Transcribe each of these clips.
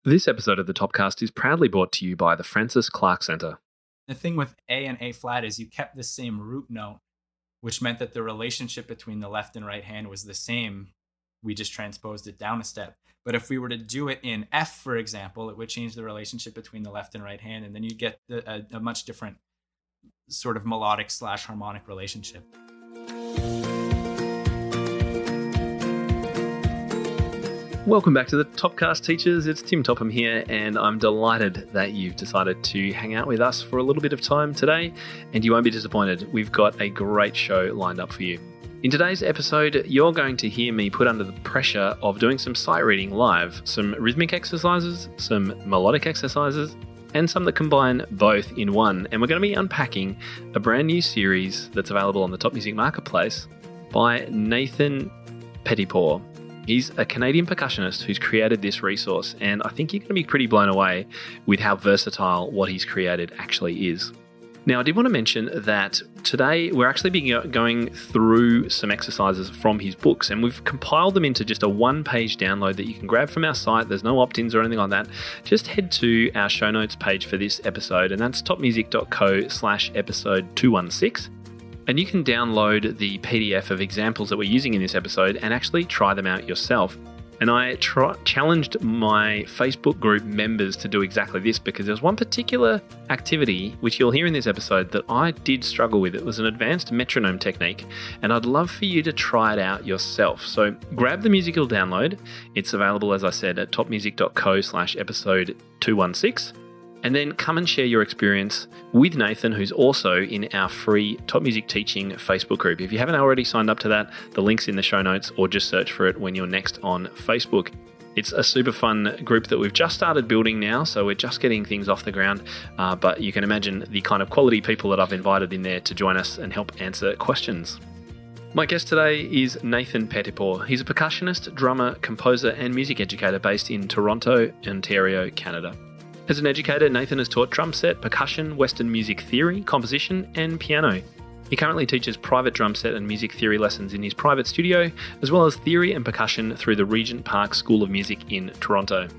This episode of the Topcast is proudly brought to you by the Francis Clark Centre. The thing with A and A flat is you kept the same root note, which meant that the relationship between the left and right hand was the same. We just transposed it down a step. But if we were to do it in F, for example, it would change the relationship between the left and right hand, and then you'd get a much different sort of melodic / harmonic relationship. Welcome back to the Topcast, teachers. It's Tim Topham here, and I'm delighted that you've decided to hang out with us for a little bit of time today, and you won't be disappointed. We've got a great show lined up for you. In today's episode, you're going to hear me put under the pressure of doing some sight reading live, some rhythmic exercises, some melodic exercises, and some that combine both in one. And we're going to be unpacking a brand new series that's available on the Top Music Marketplace by Nathan Petitpas. He's a Canadian percussionist who's created this resource, and I think you're going to be pretty blown away with how versatile what he's created actually is. Now, I did want to mention that today we're actually going through some exercises from his books, and we've compiled them into just a one-page download that you can grab from our site. There's no opt-ins or anything like that. Just head to our show notes page for this episode, and that's topmusic.co/episode 216. And you can download the PDF of examples that we're using in this episode and actually try them out yourself. And I challenged my Facebook group members to do exactly this, because there's one particular activity, which you'll hear in this episode, that I did struggle with. It was an advanced metronome technique, and I'd love for you to try it out yourself. So grab the musical download. It's available, as I said, at topmusic.co/episode 216. And then come and share your experience with Nathan, who's also in our free Top Music Teaching Facebook group. If you haven't already signed up to that, the link's in the show notes, or just search for it when you're next on Facebook. It's a super fun group that we've just started building now, so we're just getting things off the ground. But you can imagine the kind of quality people that I've invited in there to join us and help answer questions. My guest today is Nathan Petitpas. He's a percussionist, drummer, composer, and music educator based in Toronto, Ontario, Canada. As an educator, Nathan has taught drum set, percussion, Western music theory, composition, and piano. He currently teaches private drum set and music theory lessons in his private studio, as well as theory and percussion through the Regent Park School of Music in Toronto.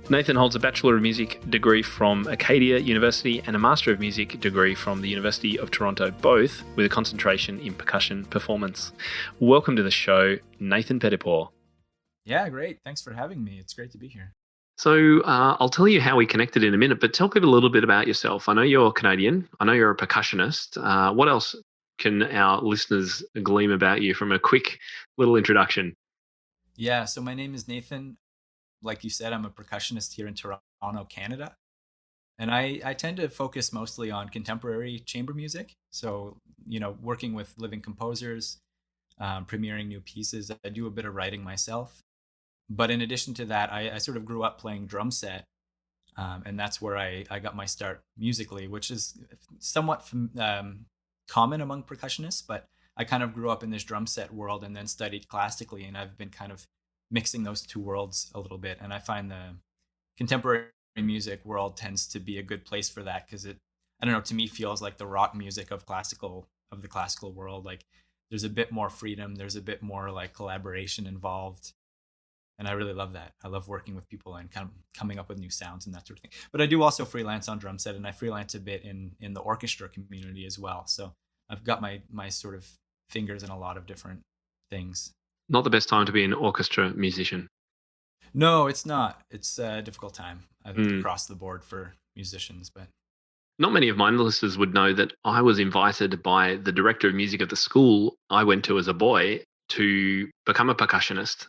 Nathan holds a Bachelor of Music degree from Acadia University and a Master of Music degree from the University of Toronto, both with a concentration in percussion performance. Welcome to the show, Nathan Petitpas. Yeah, great. Thanks for having me. It's great to be here. So I'll tell you how we connected in a minute, but tell people a little bit about yourself. I know you're Canadian. I know you're a percussionist. What else can our listeners glean about you from a quick little introduction? Yeah, so my name is Nathan. Like you said, I'm a percussionist here in Toronto, Canada. And I tend to focus mostly on contemporary chamber music. So, working with living composers, premiering new pieces. I do a bit of writing myself. But in addition to that, I sort of grew up playing drum set, and that's where I got my start musically, which is somewhat common among percussionists, but I kind of grew up in this drum set world and then studied classically, and I've been kind of mixing those two worlds a little bit, and I find the contemporary music world tends to be a good place for that, because it, I don't know, to me feels like the rock music of the classical world. Like there's a bit more freedom, there's a bit more like collaboration involved. And I really love that. I love working with people and kind of coming up with new sounds and that sort of thing. But I do also freelance on drum set, and I freelance a bit in the orchestra community as well. So I've got my sort of fingers in a lot of different things. Not the best time to be an orchestra musician. No, it's not. It's a difficult time, I think, across the board for musicians. But not many of my listeners would know that I was invited by the director of music at the school I went to as a boy to become a percussionist.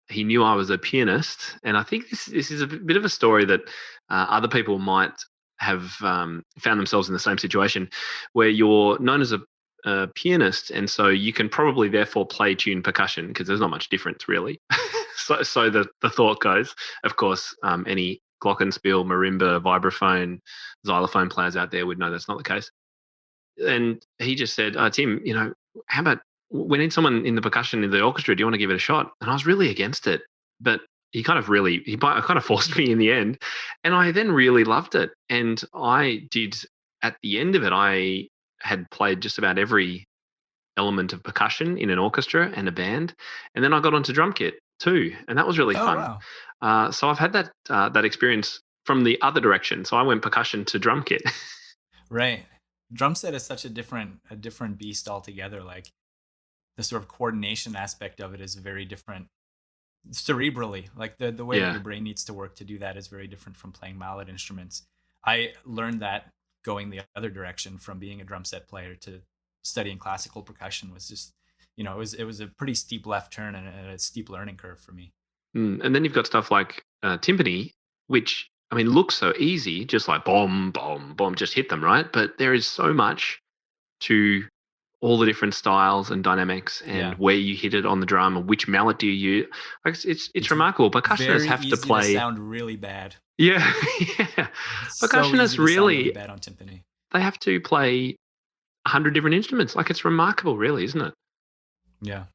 He knew I was a pianist, and I think this is a bit of a story that other people might have found themselves in the same situation, where you're known as a pianist, and so you can probably therefore play tune percussion, because there's not much difference really. so the thought goes. Of course, any glockenspiel, marimba, vibraphone, xylophone players out there would know that's not the case. And he just said, Tim, how about, we need someone in the percussion in the orchestra. Do you want to give it a shot? And I was really against it, but he kind of forced me in the end. And I then really loved it. And I did, at the end of it, I had played just about every element of percussion in an orchestra and a band. And then I got onto drum kit too. And that was really fun. Wow. So I've had that experience from the other direction. So I went percussion to drum kit. Right. Drum set is such a different beast altogether. Like the sort of coordination aspect of it is very different cerebrally. Like the way that Yeah. your brain needs to work to do that is very different from playing mallet instruments. I learned that going the other direction from being a drum set player to studying classical percussion was just, it was a pretty steep left turn and a steep learning curve for me. And then you've got stuff like timpani, which I mean looks so easy, just like bomb, bomb, bomb, just hit them, right? But there is so much to all the different styles and dynamics and Yeah. where you hit it on the drum and which mallet do you use. Like it's It's remarkable. Percussionists very have to easy to play. sound really bad. Yeah, yeah. It's so Percussionists easy to sound really really bad on timpani. they have to play 100 different instruments. Like it's remarkable, really, isn't it? Yeah.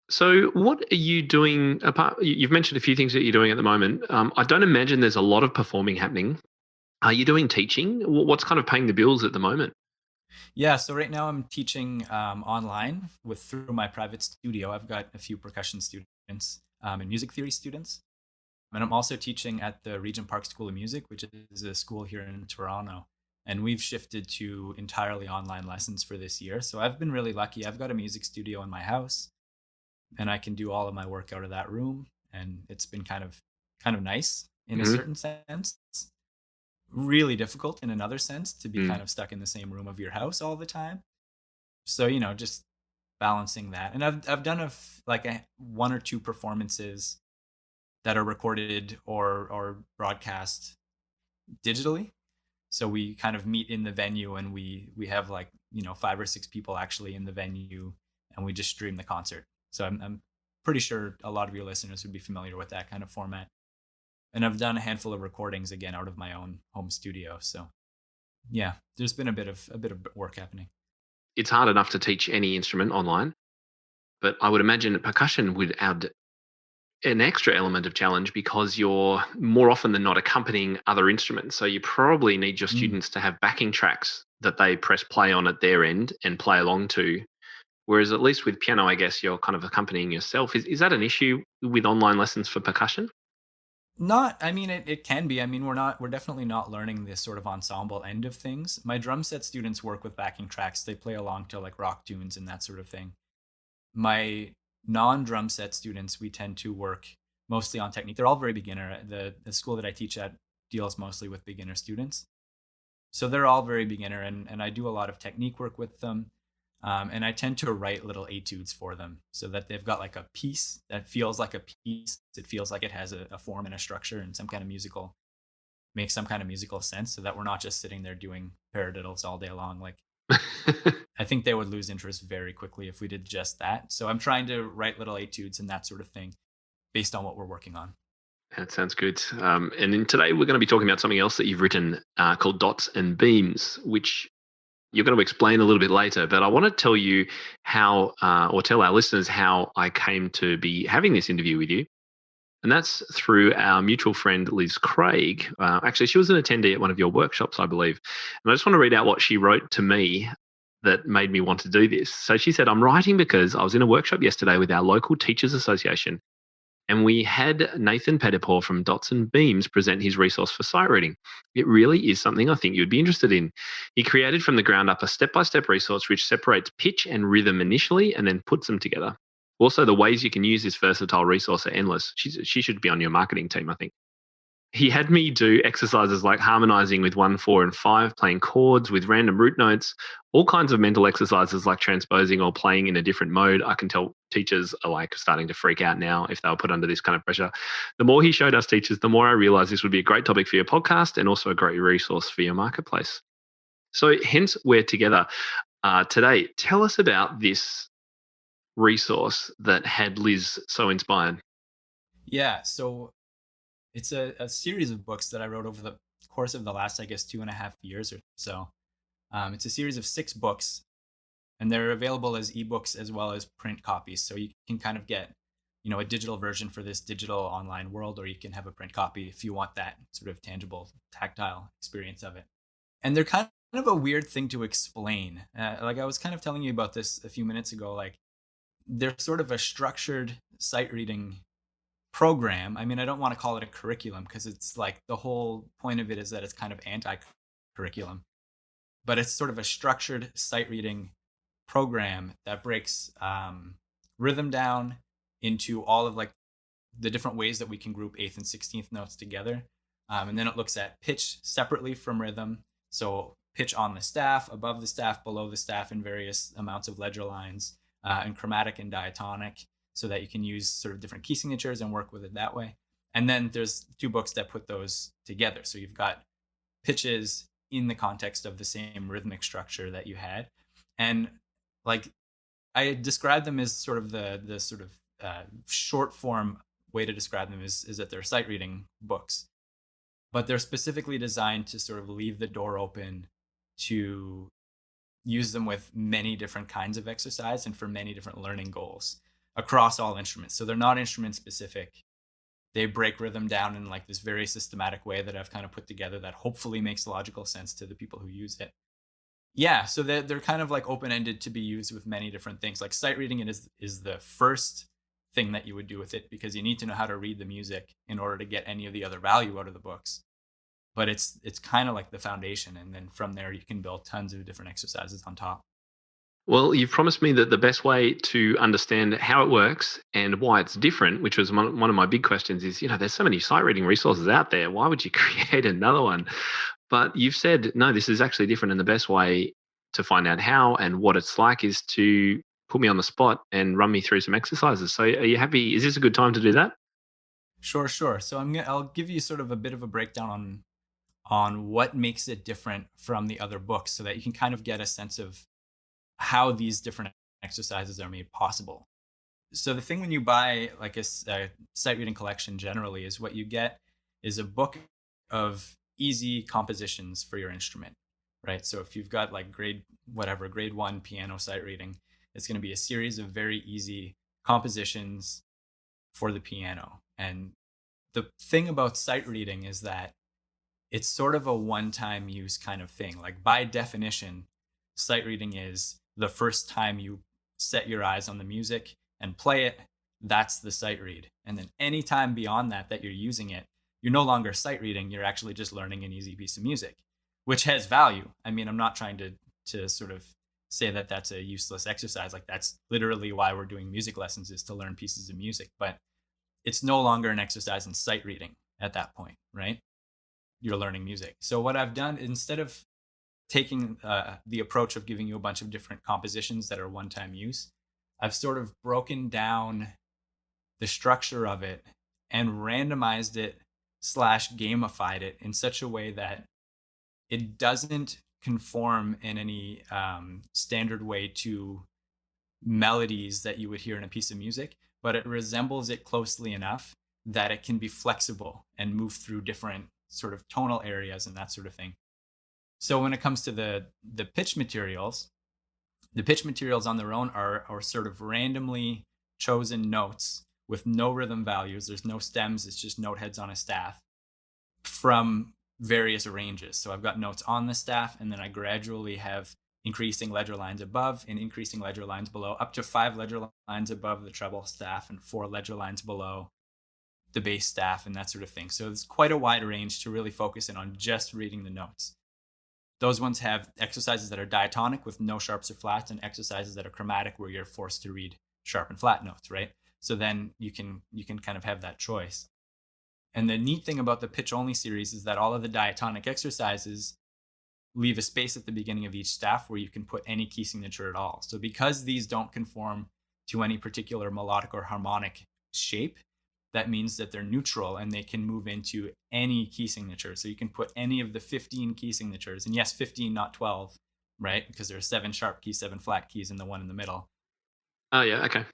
So, what are you doing? Apart, you've mentioned a few things that you're doing at the moment. I don't imagine there's a lot of performing happening. Are you doing teaching? What's kind of paying the bills at the moment? Yeah, so right now I'm teaching online through my private studio. I've got a few percussion students and music theory students, and I'm also teaching at the Regent Park School of Music, which is a school here in Toronto. And we've shifted to entirely online lessons for this year. So I've been really lucky. I've got a music studio in my house, and I can do all of my work out of that room, and it's been kind of nice in a Hmm. certain sense. Really difficult in another sense to be Mm. kind of stuck in the same room of your house all the time. So, just balancing that. And I've done one or two performances that are recorded or broadcast digitally. So we kind of meet in the venue, and we have like, 5 or 6 people actually in the venue, and we just stream the concert. So I'm pretty sure a lot of your listeners would be familiar with that kind of format. And I've done a handful of recordings again out of my own home studio. So yeah, there's been a bit of work happening. It's hard enough to teach any instrument online, but I would imagine that percussion would add an extra element of challenge because you're more often than not accompanying other instruments. So you probably need your Mm. students to have backing tracks that they press play on at their end and play along to. Whereas at least with piano, I guess you're kind of accompanying yourself. Is that an issue with online lessons for percussion? Not, I mean, it can be. I mean, we're definitely not learning this sort of ensemble end of things. My drum set students work with backing tracks. They play along to like rock tunes and that sort of thing. My non-drum set students, we tend to work mostly on technique. They're all very beginner. The school that I teach at deals mostly with beginner students. So they're all very beginner, and I do a lot of technique work with them. And I tend to write little etudes for them so that they've got like a piece that feels like a piece. It feels like it has a form and a structure and makes some kind of musical sense, so that we're not just sitting there doing paradiddles all day long. Like, I think they would lose interest very quickly if we did just that. So I'm trying to write little etudes and that sort of thing based on what we're working on. That sounds good. And then today we're going to be talking about something else that you've written called Dots and Beams, which you're going to explain a little bit later. But I want to tell you how, or tell our listeners how I came to be having this interview with you. And that's through our mutual friend, Liz Craig. Actually, she was an attendee at one of your workshops, I believe. And I just want to read out what she wrote to me that made me want to do this. So she said, I'm writing because I was in a workshop yesterday with our local Teachers Association, and we had Nathan Petitpas from Dots and Beams present his resource for sight reading. It really is something I think you'd be interested in. He created from the ground up a step-by-step resource which separates pitch and rhythm initially and then puts them together. Also, the ways you can use this versatile resource are endless. She should be on your marketing team, I think. He had me do exercises like harmonizing with 1, 4, and 5, playing chords with random root notes, all kinds of mental exercises like transposing or playing in a different mode. I can tell teachers are like starting to freak out now if they were put under this kind of pressure. The more he showed us teachers, the more I realized this would be a great topic for your podcast and also a great resource for your marketplace. So hence we're together today. Tell us about this resource that had Liz so inspired. Yeah, so it's a series of books that I wrote over the course of the last, I guess, 2.5 years or so. It's a series of 6 books, and they're available as ebooks as well as print copies. So you can kind of get, a digital version for this digital online world, or you can have a print copy if you want that sort of tangible, tactile experience of it. And they're kind of a weird thing to explain. Like I was kind of telling you about this a few minutes ago. Like they're sort of a structured sight reading program. I mean, I don't want to call it a curriculum because it's like the whole point of it is that it's kind of anti-curriculum, but it's sort of a structured sight reading program that breaks rhythm down into all of like the different ways that we can group 8th and 16th notes together. And then it looks at pitch separately from rhythm. So pitch on the staff, above the staff, below the staff in various amounts of ledger lines, and chromatic and diatonic, so that you can use sort of different key signatures and work with it that way. And then there's 2 books that put those together. So you've got pitches in the context of the same rhythmic structure that you had. And like I describe them as sort of the sort of short form way to describe them is that they're sight reading books, but they're specifically designed to sort of leave the door open to use them with many different kinds of exercise and for many different learning goals across all instruments. So they're not instrument specific. They break rhythm down in like this very systematic way that I've kind of put together that hopefully makes logical sense to the people who use it. Yeah, so they're kind of like open-ended to be used with many different things. Like sight reading it is the first thing that you would do with it, because you need to know how to read the music in order to get any of the other value out of the books. But it's kind of like the foundation, and then from there you can build tons of different exercises on top. Well, you've promised me that the best way to understand how it works and why it's different, which was one of my big questions, is, there's so many sight reading resources out there. Why would you create another one? But you've said, no, this is actually different. And the best way to find out how and what it's like is to put me on the spot and run me through some exercises. So are you happy? Is this a good time to do that? Sure. So I'll give you sort of a bit of a breakdown on what makes it different from the other books, so that you can kind of get a sense of how these different exercises are made possible. So the thing when you buy like a sight reading collection generally is what you get is a book of easy compositions for your instrument, right? So if you've got like grade 1 piano sight reading, it's going to be a series of very easy compositions for the piano. And the thing about sight reading is that it's sort of a one-time use kind of thing. Like by definition, sight reading is the first time you set your eyes on the music and play it, that's the sight read. And then any time beyond that you're using it, you're no longer sight reading, you're actually just learning an easy piece of music, which has value. I mean, I'm not trying to sort of say that that's a useless exercise. Like that's literally why we're doing music lessons, is to learn pieces of music, but it's no longer an exercise in sight reading at that point, right? You're learning music. So what I've done, instead of taking the approach of giving you a bunch of different compositions that are one-time use, I've sort of broken down the structure of it and randomized it / gamified it in such a way that it doesn't conform in any standard way to melodies that you would hear in a piece of music, but it resembles it closely enough that it can be flexible and move through different sort of tonal areas and that sort of thing. So when it comes to the pitch materials, the pitch materials on their own are sort of randomly chosen notes with no rhythm values. There's no stems. It's just note heads on a staff from various ranges. So I've got notes on the staff, and then I gradually have increasing ledger lines above and increasing ledger lines below, up to 5 ledger lines above the treble staff and 4 ledger lines below the bass staff and that sort of thing. So it's quite a wide range to really focus in on just reading the notes. Those ones have exercises that are diatonic with no sharps or flats, and exercises that are chromatic where you're forced to read sharp and flat notes, right? So then you can kind of have that choice. And the neat thing about the pitch only series is that all of the diatonic exercises leave a space at the beginning of each staff where you can put any key signature at all. So because these don't conform to any particular melodic or harmonic shape, that means that they're neutral and they can move into any key signature. So you can put any of the 15 key signatures, and yes, 15, not 12, right? Because there are 7 sharp keys, 7 flat keys, and the one in the middle. Oh, yeah, okay.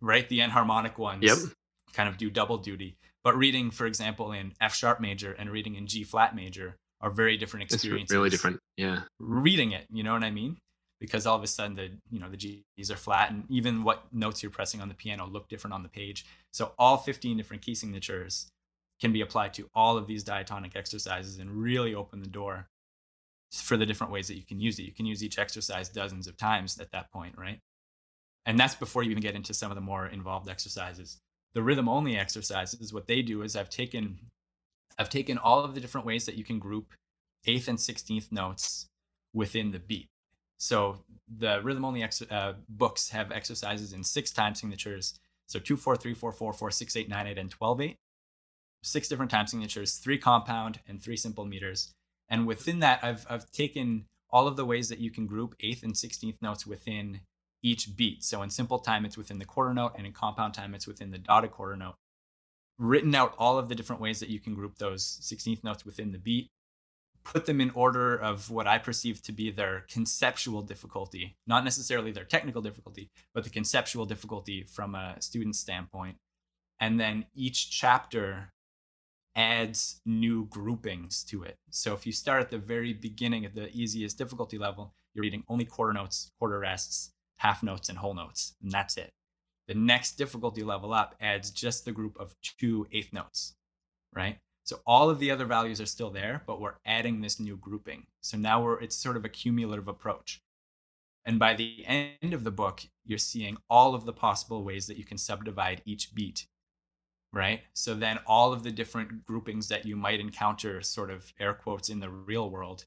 Right? The enharmonic ones kind of do double duty. But reading, for example, in F sharp major and reading in G flat major are very different experiences. It's really different, yeah. Reading it, you know what I mean? Because all of a sudden the G's are flat, and even what notes you're pressing on the piano look different on the page. So all 15 different key signatures can be applied to all of these diatonic exercises and really open the door for the different ways that you can use it. You can use each exercise dozens of times at that point, right? And that's before you even get into some of the more involved exercises. The rhythm only exercises, what they do is I've taken all of the different ways that you can group 8th and 16th notes within the beat. So the rhythm only books have exercises in 6 time signatures. So 2/4, 3/4, 4/4, 6/8, 9/8, and 12/8. 6 different time signatures, 3 compound and 3 simple meters. And within that, I've taken all of the ways that you can group 8th and 16th notes within each beat. So in simple time, it's within the quarter note, and in compound time, it's within the dotted quarter note. Written out all of the different ways that you can group those 16th notes within the beat, put them in order of what I perceive to be their conceptual difficulty, not necessarily their technical difficulty, but the conceptual difficulty from a student standpoint. And then each chapter adds new groupings to it. So if you start at the very beginning at the easiest difficulty level, you're reading only quarter notes, quarter rests, half notes, and whole notes, and that's it. The next difficulty level up adds just the group of 2 eighth notes, right? So all of the other values are still there, but we're adding this new grouping. So now it's sort of a cumulative approach. And by the end of the book, you're seeing all of the possible ways that you can subdivide each beat, right? So then all of the different groupings that you might encounter, sort of air quotes, in the real world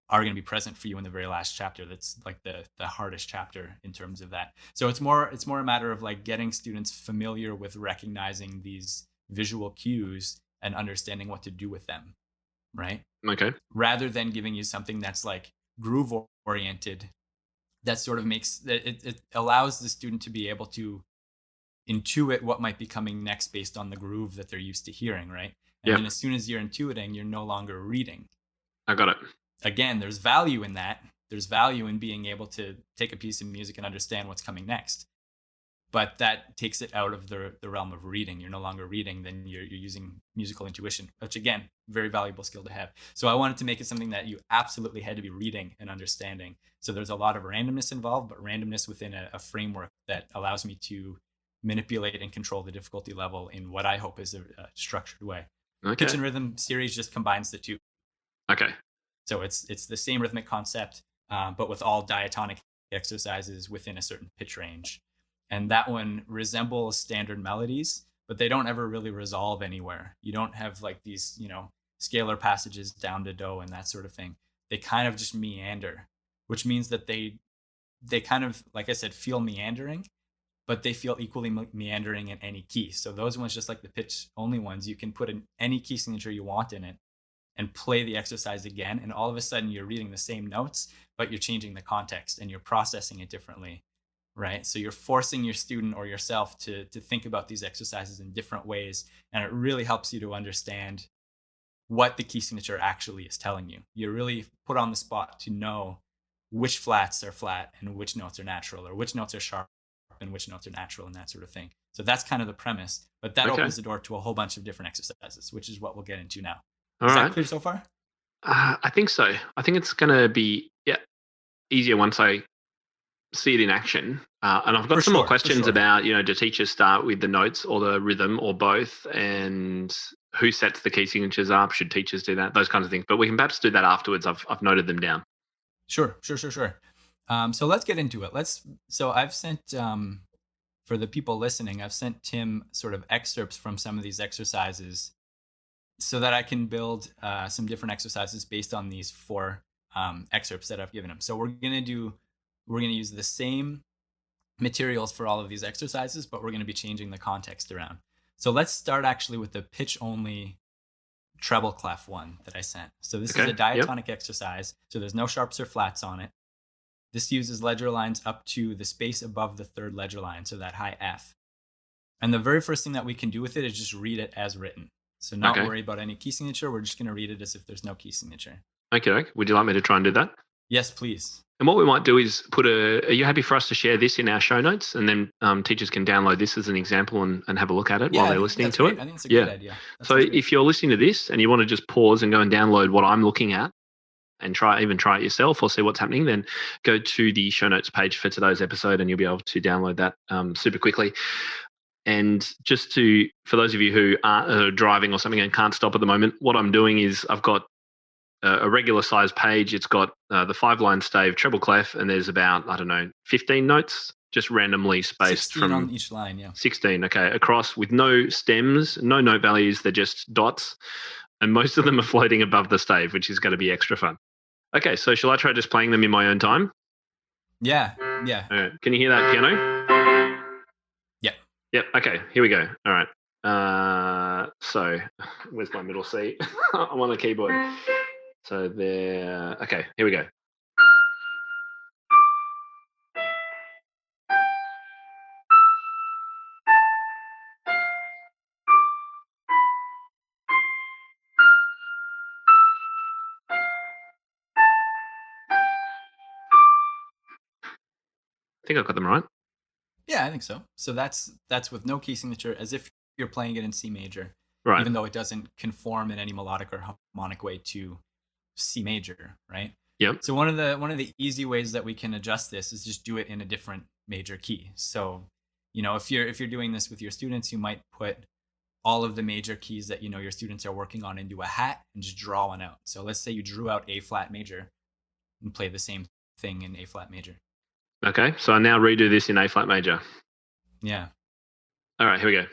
are going to be present for you in the very last chapter. That's like the hardest chapter in terms of that. So it's more a matter of like getting students familiar with recognizing these visual cues and understanding what to do with them, right? Okay. Rather than giving you something that's like groove oriented, that sort of makes it allows the student to be able to intuit what might be coming next based on the groove that they're used to hearing, right? And then as soon as you're intuiting, you're no longer reading. I got it. Again, there's value in that. There's value in being able to take a piece of music and understand what's coming next. But that takes it out of the realm of reading. You're no longer reading, then you're using musical intuition, which again, very valuable skill to have. So I wanted to make it something that you absolutely had to be reading and understanding. So there's a lot of randomness involved, but randomness within a framework that allows me to manipulate and control the difficulty level in what I hope is a structured way. Okay. Pitch and Rhythm series just combines the two. Okay. So it's the same rhythmic concept, but with all diatonic exercises within a certain pitch range. And that one resembles standard melodies, but they don't ever really resolve anywhere. You don't have like these, scalar passages down to do and that sort of thing. They kind of just meander, which means that they kind of, like I said, feel meandering, but they feel equally meandering in any key. So those ones, just like the pitch only ones, you can put in any key signature you want in it and play the exercise again. And all of a sudden you're reading the same notes, but you're changing the context and you're processing it differently, right? So you're forcing your student or yourself to think about these exercises in different ways. And it really helps you to understand what the key signature actually is telling you. You're really put on the spot to know which flats are flat and which notes are natural, or which notes are sharp and which notes are natural, and that sort of thing. So that's kind of the premise, but that opens the door to a whole bunch of different exercises, which is what we'll get into now. Is that clear so far? I think so. I think it's going to be easier once I see it in action. And I've got some more questions about, do teachers start with the notes or the rhythm or both, and who sets the key signatures up? Should teachers do that? Those kinds of things. But we can perhaps do that afterwards. I've noted them down. Sure. So let's get into it. So I've sent, for the people listening, I've sent Tim sort of excerpts from some of these exercises so that I can build some different exercises based on these 4 excerpts that I've given him. So we're going to use the same materials for all of these exercises, but we're going to be changing the context around. So let's start actually with the pitch only treble clef one that I sent. So this is a diatonic exercise. So there's no sharps or flats on it. This uses ledger lines up to the space above the 3rd ledger line, so that high F. And the very first thing that we can do with it is just read it as written. So not worry about any key signature. We're just going to read it as if there's no key signature. Okay. Would you like me to try and do that? Yes, please. And what we might do is are you happy for us to share this in our show notes, and then teachers can download this as an example and have a look at it while they're listening to it? I think it's a good idea. So if you're listening to this and you want to just pause and go and download what I'm looking at and try it yourself or see what's happening, then go to the show notes page for today's episode and you'll be able to download that super quickly. And just for those of you who are driving or something and can't stop at the moment, what I'm doing is I've got a regular size page. It's got the 5-line stave treble clef, and there's about, 15 notes, Just randomly spaced 16 from on each line, yeah. 16, okay, across with no stems, no note values, they're just dots, and most of them are floating above the stave, which is going to be extra fun. Okay, so shall I try just playing them in my own time? Yeah. All right, can you hear that piano? Yeah. Yep, okay, here we go. All right. So where's my middle C? I'm on the keyboard. So there, okay, here we go. I think I got them right. Yeah, I think so. So that's with no key signature, as if you're playing it in C major, Right. even though it doesn't conform in any melodic or harmonic way to C major, right? Yep. So one of the easy ways that we can adjust this is just do it in a different major key. So, if you're doing this with your students, you might put all of the major keys that your students are working on into a hat and just draw one out. So let's say you drew out A flat major and play the same thing in A flat major. Okay, so I now redo this in A flat major. Yeah. All right, here we go.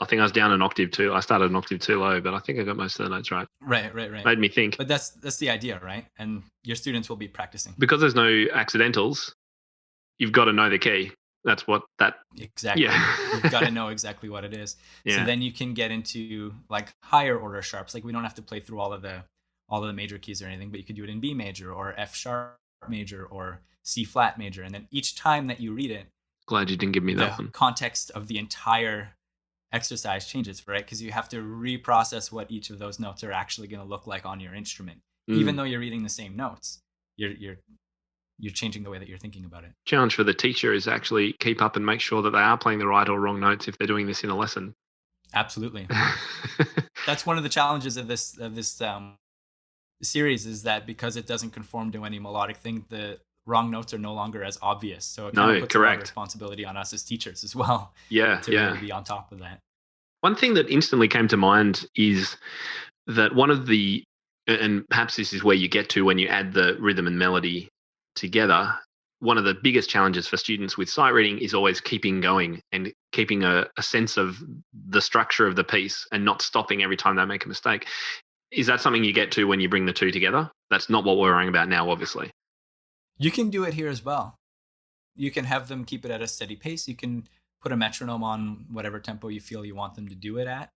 I think I was down an octave too. I started an octave too low, but I think I got most of the notes right. Right. Made me think. But that's the idea, right? And your students will be practicing. Because there's no accidentals, you've got to know the key. That's what that... Exactly. Yeah. You've got to know exactly what it is. Yeah. So then you can get into like higher order sharps. Like we don't have to play through all of the major keys or anything, but you could do it in B major or F sharp major or C flat major. And then each time that you read it, glad you didn't give me that one. Context of the entire exercise changes, right? Because you have to reprocess what each of those notes are actually going to look like on your instrument. Even though you're reading the same notes, you're changing the way that you're thinking about it. Challenge for the teacher is actually keep up and make sure that they are playing the right or wrong notes if they're doing this in a lesson. Absolutely. That's one of the challenges of this series, is that because it doesn't conform to any melodic thing, the wrong notes are no longer as obvious. So it kind of puts a lot of responsibility on us as teachers as well. Yeah, to really be on top of that. One thing that instantly came to mind is that one of the, and perhaps this is where you get to when you add the rhythm and melody together, one of the biggest challenges for students with sight reading is always keeping going and keeping a sense of the structure of the piece and not stopping every time they make a mistake. Is that something you get to when you bring the two together? That's not what we're worrying about now, obviously. You can do it here as well. You can have them keep it at a steady pace. You can put a metronome on whatever tempo you feel you want them to do it at.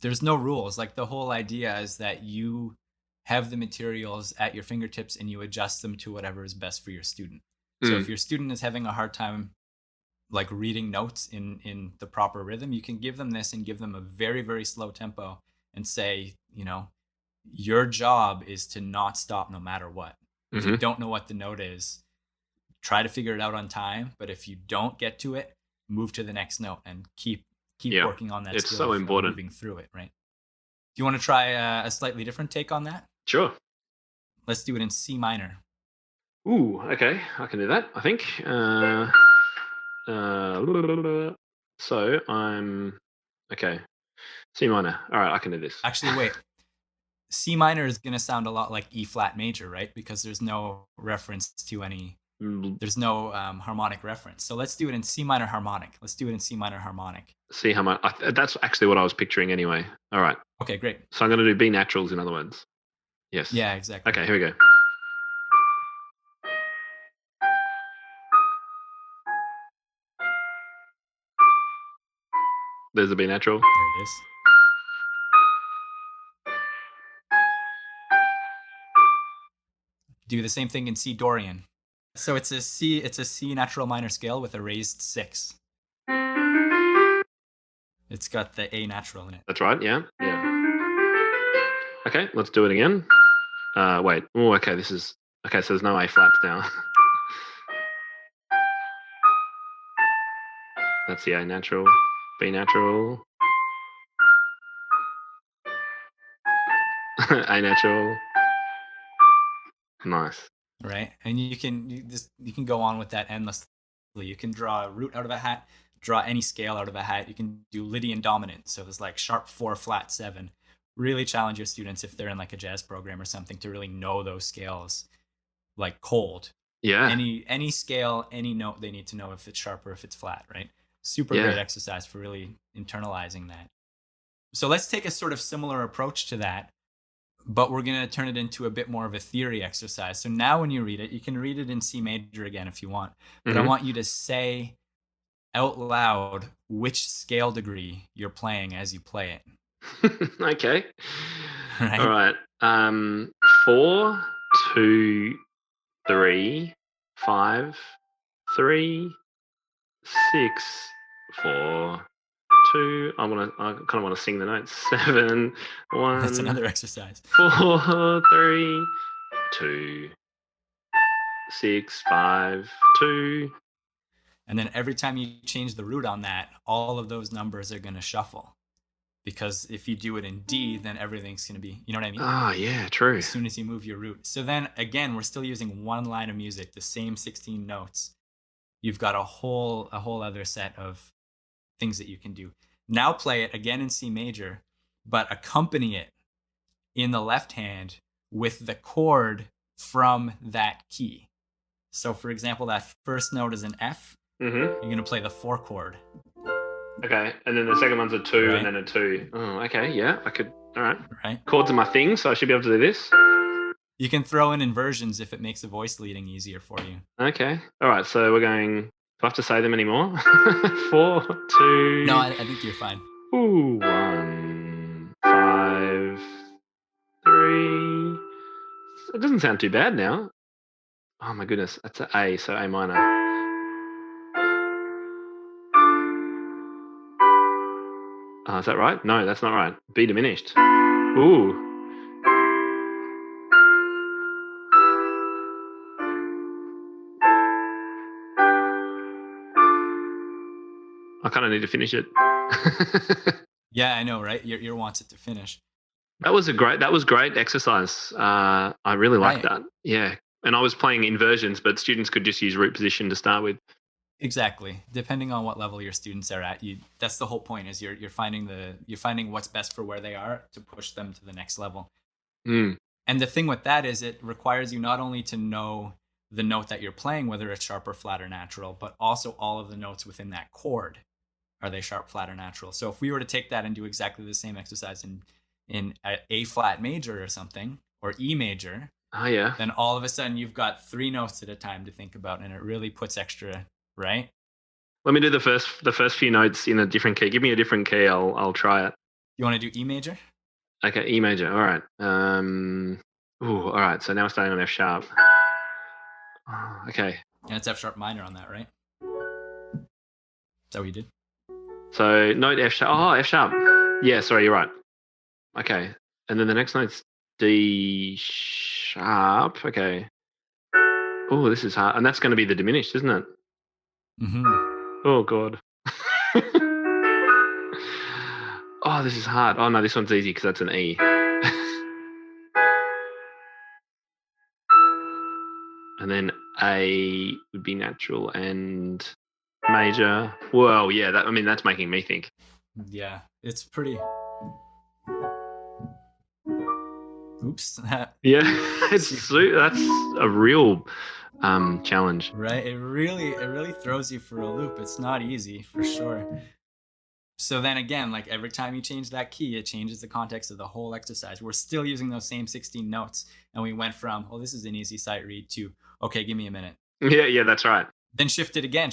There's no rules. Like the whole idea is that you have the materials at your fingertips and you adjust them to whatever is best for your student. So if your student is having a hard time like reading notes in the proper rhythm, you can give them this and give them a very, very slow tempo and say, your job is to not stop no matter what. If you don't know what the note is, try to figure it out on time. But if you don't get to it, move to the next note and keep working on that. It's skill so of important. Moving through it, right? Do you want to try a slightly different take on that? Sure. Let's do it in C minor. Ooh, okay. I can do that, I think. So I'm... Okay. C minor. All right, I can do this. Actually, wait. C minor is going to sound a lot like E flat major, right? Because there's no reference to any... There's no harmonic reference. So let's do it in C minor harmonic. C harmonic. That's actually what I was picturing anyway. All right. Okay, great. So I'm going to do B naturals, in other words. Yes. Yeah, exactly. Okay, here we go. There's a B natural. There it is. Do the same thing in C Dorian. So it's a C natural minor scale with a raised 6. It's got the A natural in it. That's right, yeah. Okay, let's do it again. Wait. Oh, okay, so there's no A flats now. That's the A natural, B natural, A natural. Nice. Right, and you can go on with that endlessly. You can draw a root out of a hat, draw any scale out of a hat. You can do Lydian dominant. So there's like sharp 4, flat 7. Really challenge your students if they're in like a jazz program or something to really know those scales like cold. Yeah. Any scale, any note, they need to know if it's sharp or if it's flat, right? Super Yeah. great exercise for really internalizing that. So let's take a sort of similar approach to that, but we're going to turn it into a bit more of a theory exercise. So now when you read it, you can read it in C major again if you want, but I want you to say out loud which scale degree you're playing as you play it. Okay. Right? All right. 4, 2, 3, 5, 3, 6, 4, 2. I kind of want to sing the notes. 7, 1. That's another exercise. 4, 3, 2, 6, 5, 2. And then every time you change the root on that, all of those numbers are going to shuffle. Because if you do it in D, then everything's going to be, you know what I mean? Oh, yeah, true. As soon as you move your root. So then again, we're still using one line of music, the same 16 notes. You've got a whole other set of things that you can do. Now play it again in C major, but accompany it in the left hand with the chord from that key. So for example, that first note is an F. You're going to play the 4 chord. Okay, and then the second one's a 2, Right. and then a 2. Oh, okay, yeah, I could. All right. Right. Chords are my thing, so I should be able to do this. You can throw in inversions if it makes the voice leading easier for you. Okay. All right, so we're going. Do I have to say them anymore? 4, 2. No, I think you're fine. Ooh, 1, 5, 3. It doesn't sound too bad now. Oh my goodness, that's an A, so A minor. Is that right? No, that's not right. B diminished. Ooh. I kind of need to finish it. Yeah, I know, right? Your ear wants it to finish. That was great exercise. I really liked that. Yeah. And I was playing inversions, but students could just use root position to start with. Exactly. Depending on what level your students are at, that's the whole point. Is you're finding what's best for where they are to push them to the next level. Mm. And the thing with that is it requires you not only to know the note that you're playing, whether it's sharp or flat or natural, but also all of the notes within that chord. Are they sharp, flat, or natural? So if we were to take that and do exactly the same exercise in A flat major or something, or E major, oh yeah, then all of a sudden you've got 3 notes at a time to think about, and it really puts extra, right? Let me do the first few notes in a different key. Give me a different key. I'll try it. You want to do E major? Okay, E major. All right. All right. So now we're starting on F sharp. Okay. And it's F sharp minor on that, right? Is that what you did? So note F sharp. Oh, F sharp. Yeah, sorry, you're right. Okay. And then the next note's D sharp. Okay. Oh, this is hard. And that's going to be the diminished, isn't it? Mm-hmm. Oh, God. Oh, this is hard. Oh, no, this one's easy because that's an E. And then A would be natural and major. Whoa, yeah, that's making me think. Yeah, it's pretty... Oops. Yeah, that's a real challenge. Right? It really throws you for a loop. It's not easy, for sure. So then again, like every time you change that key, it changes the context of the whole exercise. We're still using those same 16 notes. And we went from, oh, this is an easy sight read to, okay, give me a minute. Yeah, that's right. Then shift it again,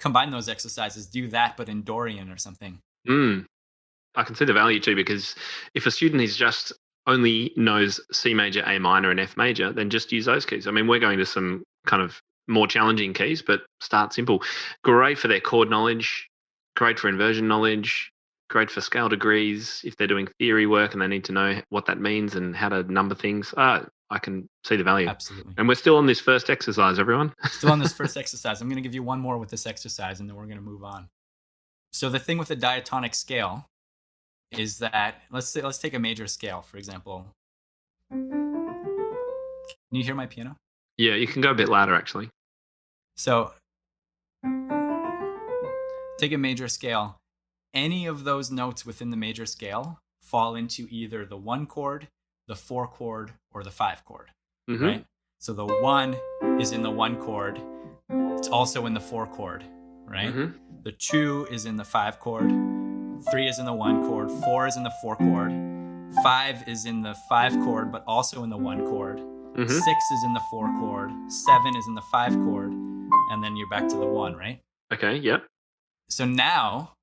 combine those exercises, do that, but in Dorian or something. I can see the value too, because if a student is just only knows C major, A minor, and F major, then just use those keys. I mean, we're going to some kind of more challenging keys, but start simple. Great for their chord knowledge, great for inversion knowledge, great for scale degrees. If they're doing theory work and they need to know what that means and how to number things, I can see the value. Absolutely. And we're still on this first exercise, everyone. Still on this first exercise. I'm going to give you one more with this exercise, and then we're going to move on. So the thing with the diatonic scale is that, let's take a major scale, for example. Can you hear my piano? Yeah, you can go a bit louder, actually. So take a major scale. Any of those notes within the major scale fall into either the 1 chord, the 4 chord, or the 5 chord, right? So the 1 is in the 1 chord. It's also in the 4 chord, right? The 2 is in the 5 chord. 3 is in the 1 chord. 4 is in the 4 chord. 5 is in the 5 chord, but also in the 1 chord. 6 is in the 4 chord. 7 is in the 5 chord. And then you're back to the 1, right? Okay, yep. So now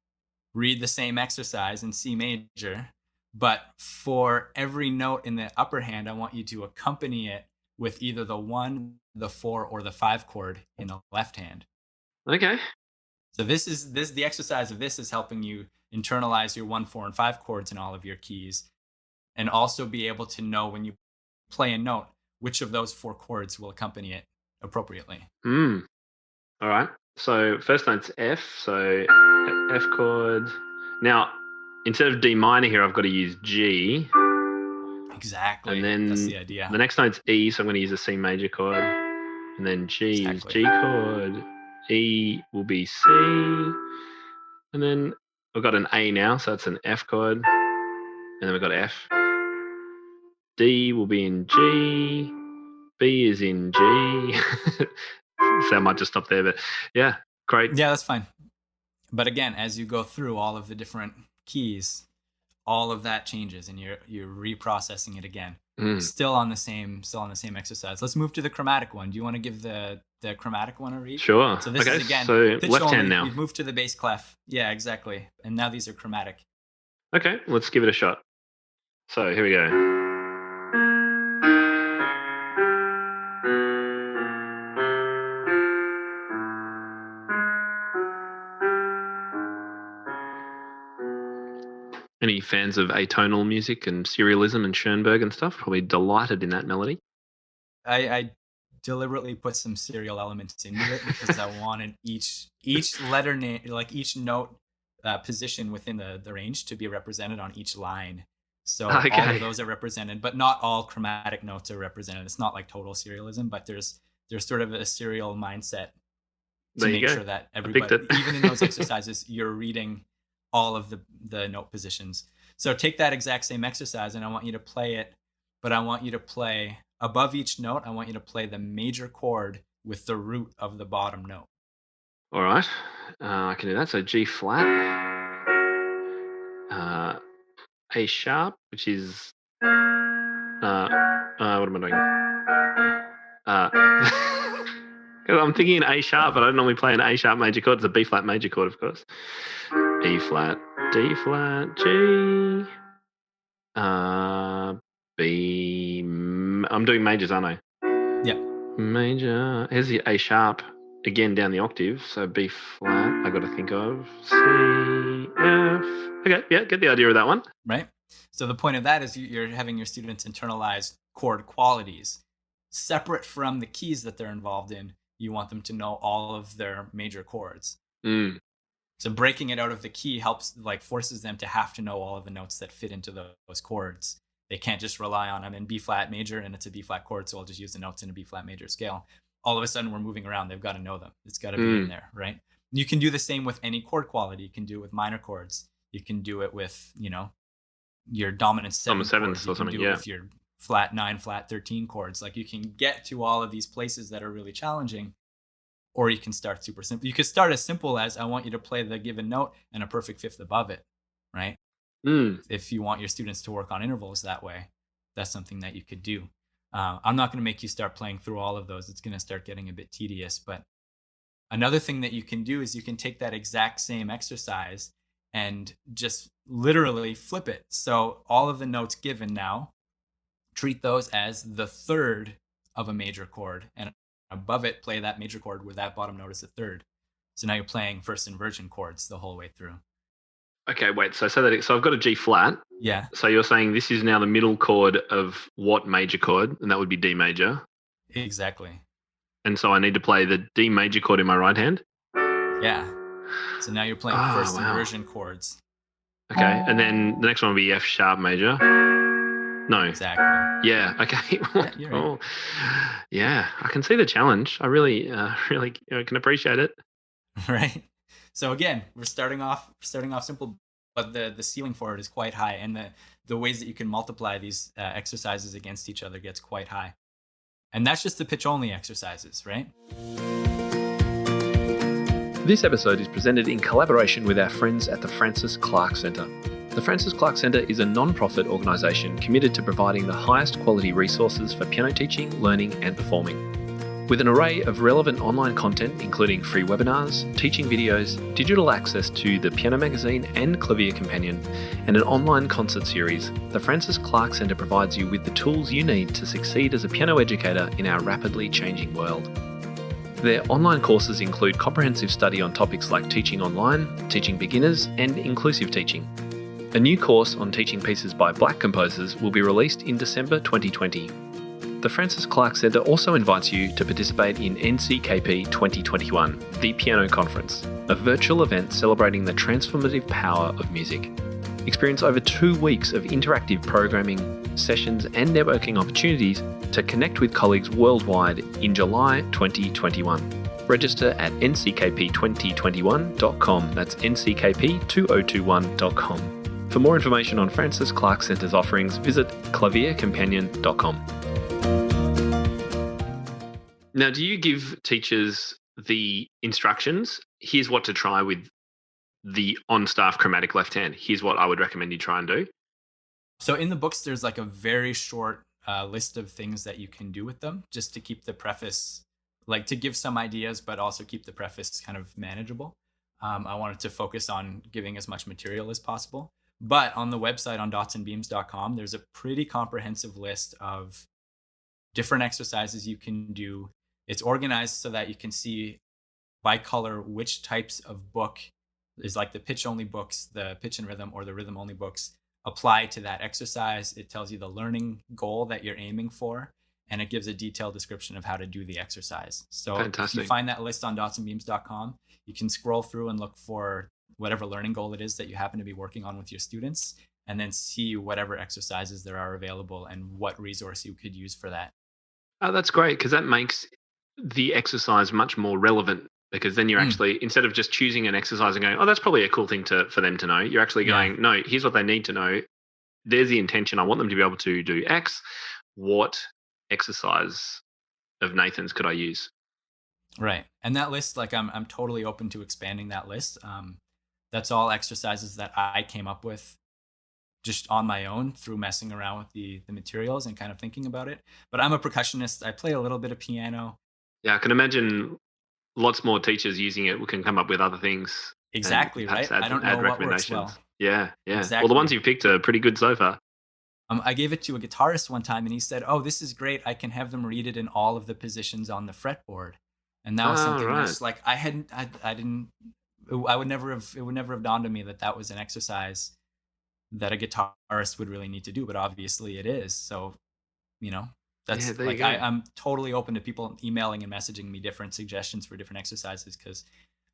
read the same exercise in C major, but for every note in the upper hand, I want you to accompany it with either the 1, the 4, or the 5 chord in the left hand. Okay. So the exercise of this is helping you internalize your 1, 4, and 5 chords in all of your keys, and also be able to know when you play a note, which of those 4 chords will accompany it appropriately. All right. So first note's F, so F chord. Now, instead of D minor here, I've got to use G. Exactly. And then that's the idea. The next note's E, so I'm going to use a C major chord. And then G is G chord. E will be C. And then I've got an A now, so it's an F chord. And then we've got F. D will be in G. B is in G. So I might just stop there, but yeah, great. Yeah, that's fine. But again, as you go through all of the different keys, all of that changes, and you're reprocessing it again. Still on the same exercise. Let's move to the chromatic one. Do you want to give the chromatic one a read? Sure. So this is again so pitch left only. hand now. We've moved to the bass clef. Yeah, exactly. And now these are chromatic. Okay, let's give it a shot. So here we go. Any fans of atonal music and serialism and Schoenberg and stuff? Probably delighted in that melody. I deliberately put some serial elements into it because I wanted each letter name, like each note position within the range, to be represented on each line. So all of those are represented, but not all chromatic notes are represented. It's not like total serialism, but there's sort of a serial mindset to make sure that everybody, even in those exercises, you're reading all of the note positions. So take that exact same exercise, and I want you to play it, but I want you to play above each note. I want you to play the major chord with the root of the bottom note. All right. I can do that. So G flat, A sharp, which is what am I doing? I'm thinking an A sharp, but I don't normally play an A sharp major chord. It's a B flat major chord, of course. E flat, D flat, G, B. I'm doing majors, aren't I? Yeah. Major. Here's the A sharp again down the octave. So B flat. I got to think of C, F. Okay, yeah, get the idea of that one. Right. So the point of that is you're having your students internalize chord qualities separate from the keys that they're involved in. You want them to know all of their major chords. So breaking it out of the key forces them to have to know all of the notes that fit into those chords. They can't just rely on them in B flat major, and it's a B flat chord, so I'll just use the notes in a B flat major scale. All of a sudden we're moving around. They've got to know them. It's got to be in there, right? You can do the same with any chord quality. You can do it with minor chords. You can do it with, your dominant seventh chords. You can do it with your flat 9, flat 13 chords. Like, you can get to all of these places that are really challenging, or you can start super simple. You could start as simple as, I want you to play the given note and a perfect fifth above it, right? If you want your students to work on intervals that way, that's something that you could do. I'm not going to make you start playing through all of those. It's going to start getting a bit tedious. But another thing that you can do is you can take that exact same exercise and just literally flip it. So all of the notes given now, treat those as the third of a major chord, and above it, play that major chord where that bottom note is the third. So now you're playing first inversion chords the whole way through. Okay, wait. So I've got a G flat. Yeah. So you're saying this is now the middle chord of what major chord? And that would be D major. Exactly. And so I need to play the D major chord in my right hand? Yeah. So now you're playing first inversion chords. Okay, and then the next one will be F sharp major. No. Exactly. Yeah. Okay. Yeah, you're right. Yeah, I can see the challenge. I really can appreciate it. Right. So again, we're starting off simple, but the ceiling for it is quite high, and the ways that you can multiply these exercises against each other gets quite high. And that's just the pitch only exercises, right? This episode is presented in collaboration with our friends at the Francis Clark Centre. The Francis Clark Centre is a non-profit organisation committed to providing the highest quality resources for piano teaching, learning and performing. With an array of relevant online content, including free webinars, teaching videos, digital access to the Piano Magazine and Clavier Companion, and an online concert series, the Francis Clark Centre provides you with the tools you need to succeed as a piano educator in our rapidly changing world. Their online courses include comprehensive study on topics like teaching online, teaching beginners, and inclusive teaching. A new course on teaching pieces by Black composers will be released in December 2020. The Francis Clark Centre also invites you to participate in NCKP 2021, the Piano Conference, a virtual event celebrating the transformative power of music. Experience over 2 weeks of interactive programming, sessions and networking opportunities to connect with colleagues worldwide in July 2021. Register at nckp2021.com. That's nckp2021.com. For more information on Francis Clark Centre's offerings, visit claviercompanion.com. Now, do you give teachers the instructions? Here's what to try with the on-staff chromatic left hand. Here's what I would recommend you try and do. So in the books, there's like a very short list of things that you can do with them, just to keep the preface, like to give some ideas, but also keep the preface kind of manageable. I wanted to focus on giving as much material as possible. But on the website on dotsandbeams.com, there's a pretty comprehensive list of different exercises you can do. It's organized so that you can see by color which types of book is like the pitch only books, the pitch and rhythm, or the rhythm only books apply to that exercise. It tells you the learning goal that you're aiming for, and it gives a detailed description of how to do the exercise. So Fantastic. If you find that list on dotsandbeams.com, you can scroll through and look for whatever learning goal it is that you happen to be working on with your students, and then see whatever exercises there are available and what resource you could use for that. Oh, that's great, because that makes the exercise much more relevant, because then you're actually, instead of just choosing an exercise and going, oh, that's probably a cool thing for them to know, you're actually going, no, here's what they need to know. There's the intention. I want them to be able to do X. What exercise of Nathan's could I use? Right. And that list, like I'm totally open to expanding that list. That's all exercises that I came up with just on my own through messing around with the materials and kind of thinking about it. But I'm a percussionist. I play a little bit of piano. Yeah, I can imagine lots more teachers using it can come up with other things. Exactly, right? I don't know what works well. Yeah. Exactly. Well, the ones you've picked are pretty good so far. I gave it to a guitarist one time, and he said, "Oh, this is great. I can have them read it in all of the positions on the fretboard." And that was something that's like it would never have dawned on me that was an exercise that a guitarist would really need to do, but obviously it is. So, that's like I'm totally open to people emailing and messaging me different suggestions for different exercises, because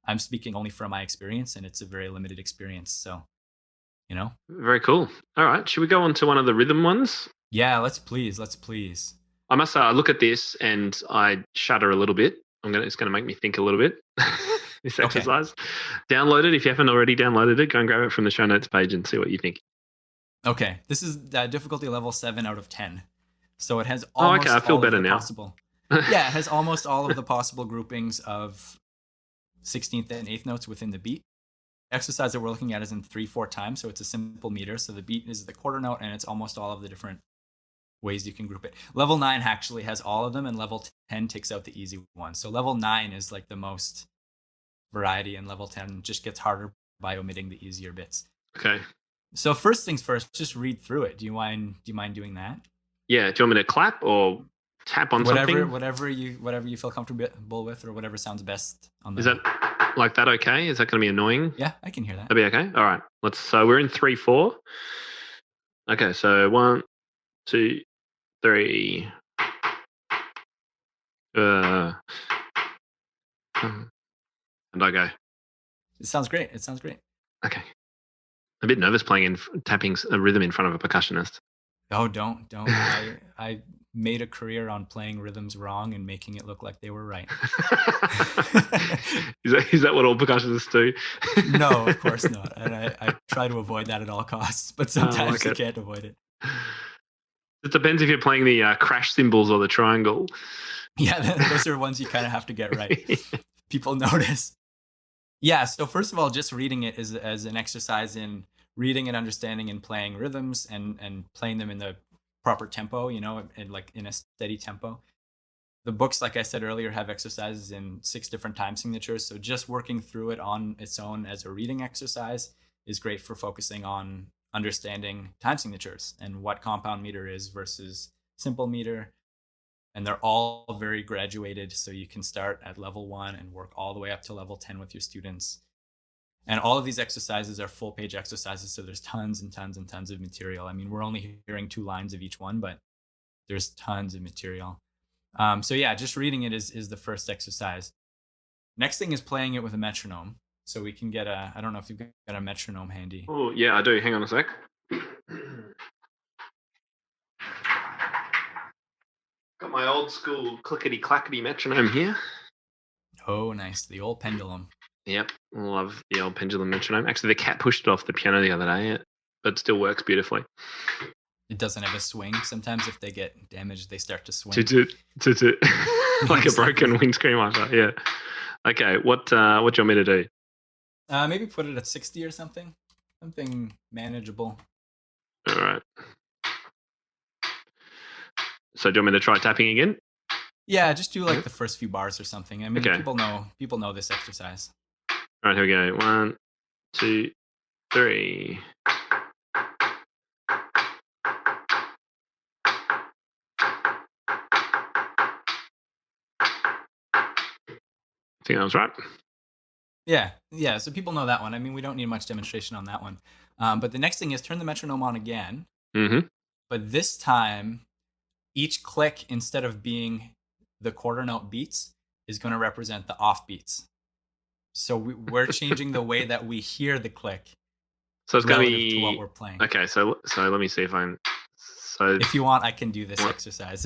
I'm speaking only from my experience, and it's a very limited experience. So, Very cool. All right. Should we go on to one of the rhythm ones? Yeah, let's please. I must say, I look at this and I shudder a little bit. It's going to make me think a little bit, this exercise. Okay. Download it. If you haven't already downloaded it, go and grab it from the show notes page and see what you think. Okay. This is difficulty level 7 out of 10. So it has almost I feel better now. Possible. Yeah, it has almost all of the possible groupings of 16th and 8th notes within the beat. Exercise that we're looking at is in 3/4 time, so it's a simple meter. So the beat is the quarter note, and it's almost all of the different ways you can group it. Level 9 actually has all of them, and level 10 takes out the easy ones. So level 9 is like the most variety, and level 10 just gets harder by omitting the easier bits. Okay. So first things first, just read through it. Do you mind doing that? Yeah. Do you want me to clap or tap on something? Whatever you feel comfortable with, or whatever sounds best on the. Is that like that okay? Is that going to be annoying? Yeah, I can hear that. That'll be okay? All right. So we're in 3/4. Okay, so 1, 2, 3. And I go. It sounds great. Okay. A bit nervous playing tapping a rhythm in front of a percussionist. Oh, don't. made a career on playing rhythms wrong and making it look like they were right. Is that what all percussionists do? No, of course not. And I try to avoid that at all costs, but sometimes you can't avoid it. It depends if you're playing the crash cymbals or the triangle. Yeah, those are ones you kind of have to get right. People notice. Yeah, so first of all, just reading it is as an exercise in reading and understanding and playing rhythms and playing them in the proper tempo, and like in a steady tempo. The books, like I said earlier, have exercises in 6 different time signatures. So just working through it on its own as a reading exercise is great for focusing on understanding time signatures and what compound meter is versus simple meter. And they're all very graduated. So you can start at level 1 and work all the way up to level 10 with your students. And all of these exercises are full page exercises. So there's tons and tons and tons of material. I mean, we're only hearing 2 lines of each one, but there's tons of material. So yeah, just reading it is the first exercise. Next thing is playing it with a metronome. So we can get I don't know if you've got a metronome handy. Oh, yeah, I do. Hang on a sec. Got my old school clickety-clackety metronome here. Oh, nice. The old pendulum. Yep, love the old pendulum metronome. Actually, the cat pushed it off the piano the other day, but it still works beautifully. It doesn't have a swing. Sometimes if they get damaged, they start to swing. Toot. Like a broken windscreen wiper, yeah. Okay, what do you want me to do? Maybe put it at 60 or something. Something manageable. All right. So do you want me to try tapping again? Yeah, just do like the first few bars or something. I mean, okay. people know this exercise. All right, here we go. 1, 2, 3. I think that was right. Yeah. So people know that one. I mean, we don't need much demonstration on that one. But the next thing is turn the metronome on again. Mm-hmm. But this time, each click, instead of being the quarter note beats, is going to represent the off beats. So we're changing the way that we hear the click. So it's going to be to what we're playing. Okay, so let me see if I'm. So if you want, I can do this exercise.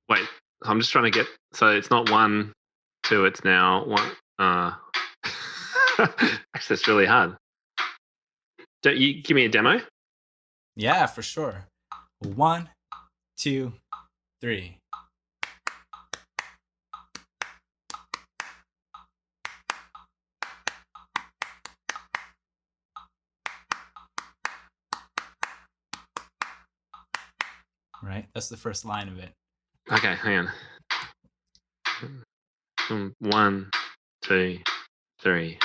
Wait, I'm just trying to get. So it's not 1, 2. It's now 1. Actually, it's really hard. Don't you give me a demo? Yeah, for sure. 1, 2, 3. Right? That's the first line of it. Okay, hang on. 1, 2, 3.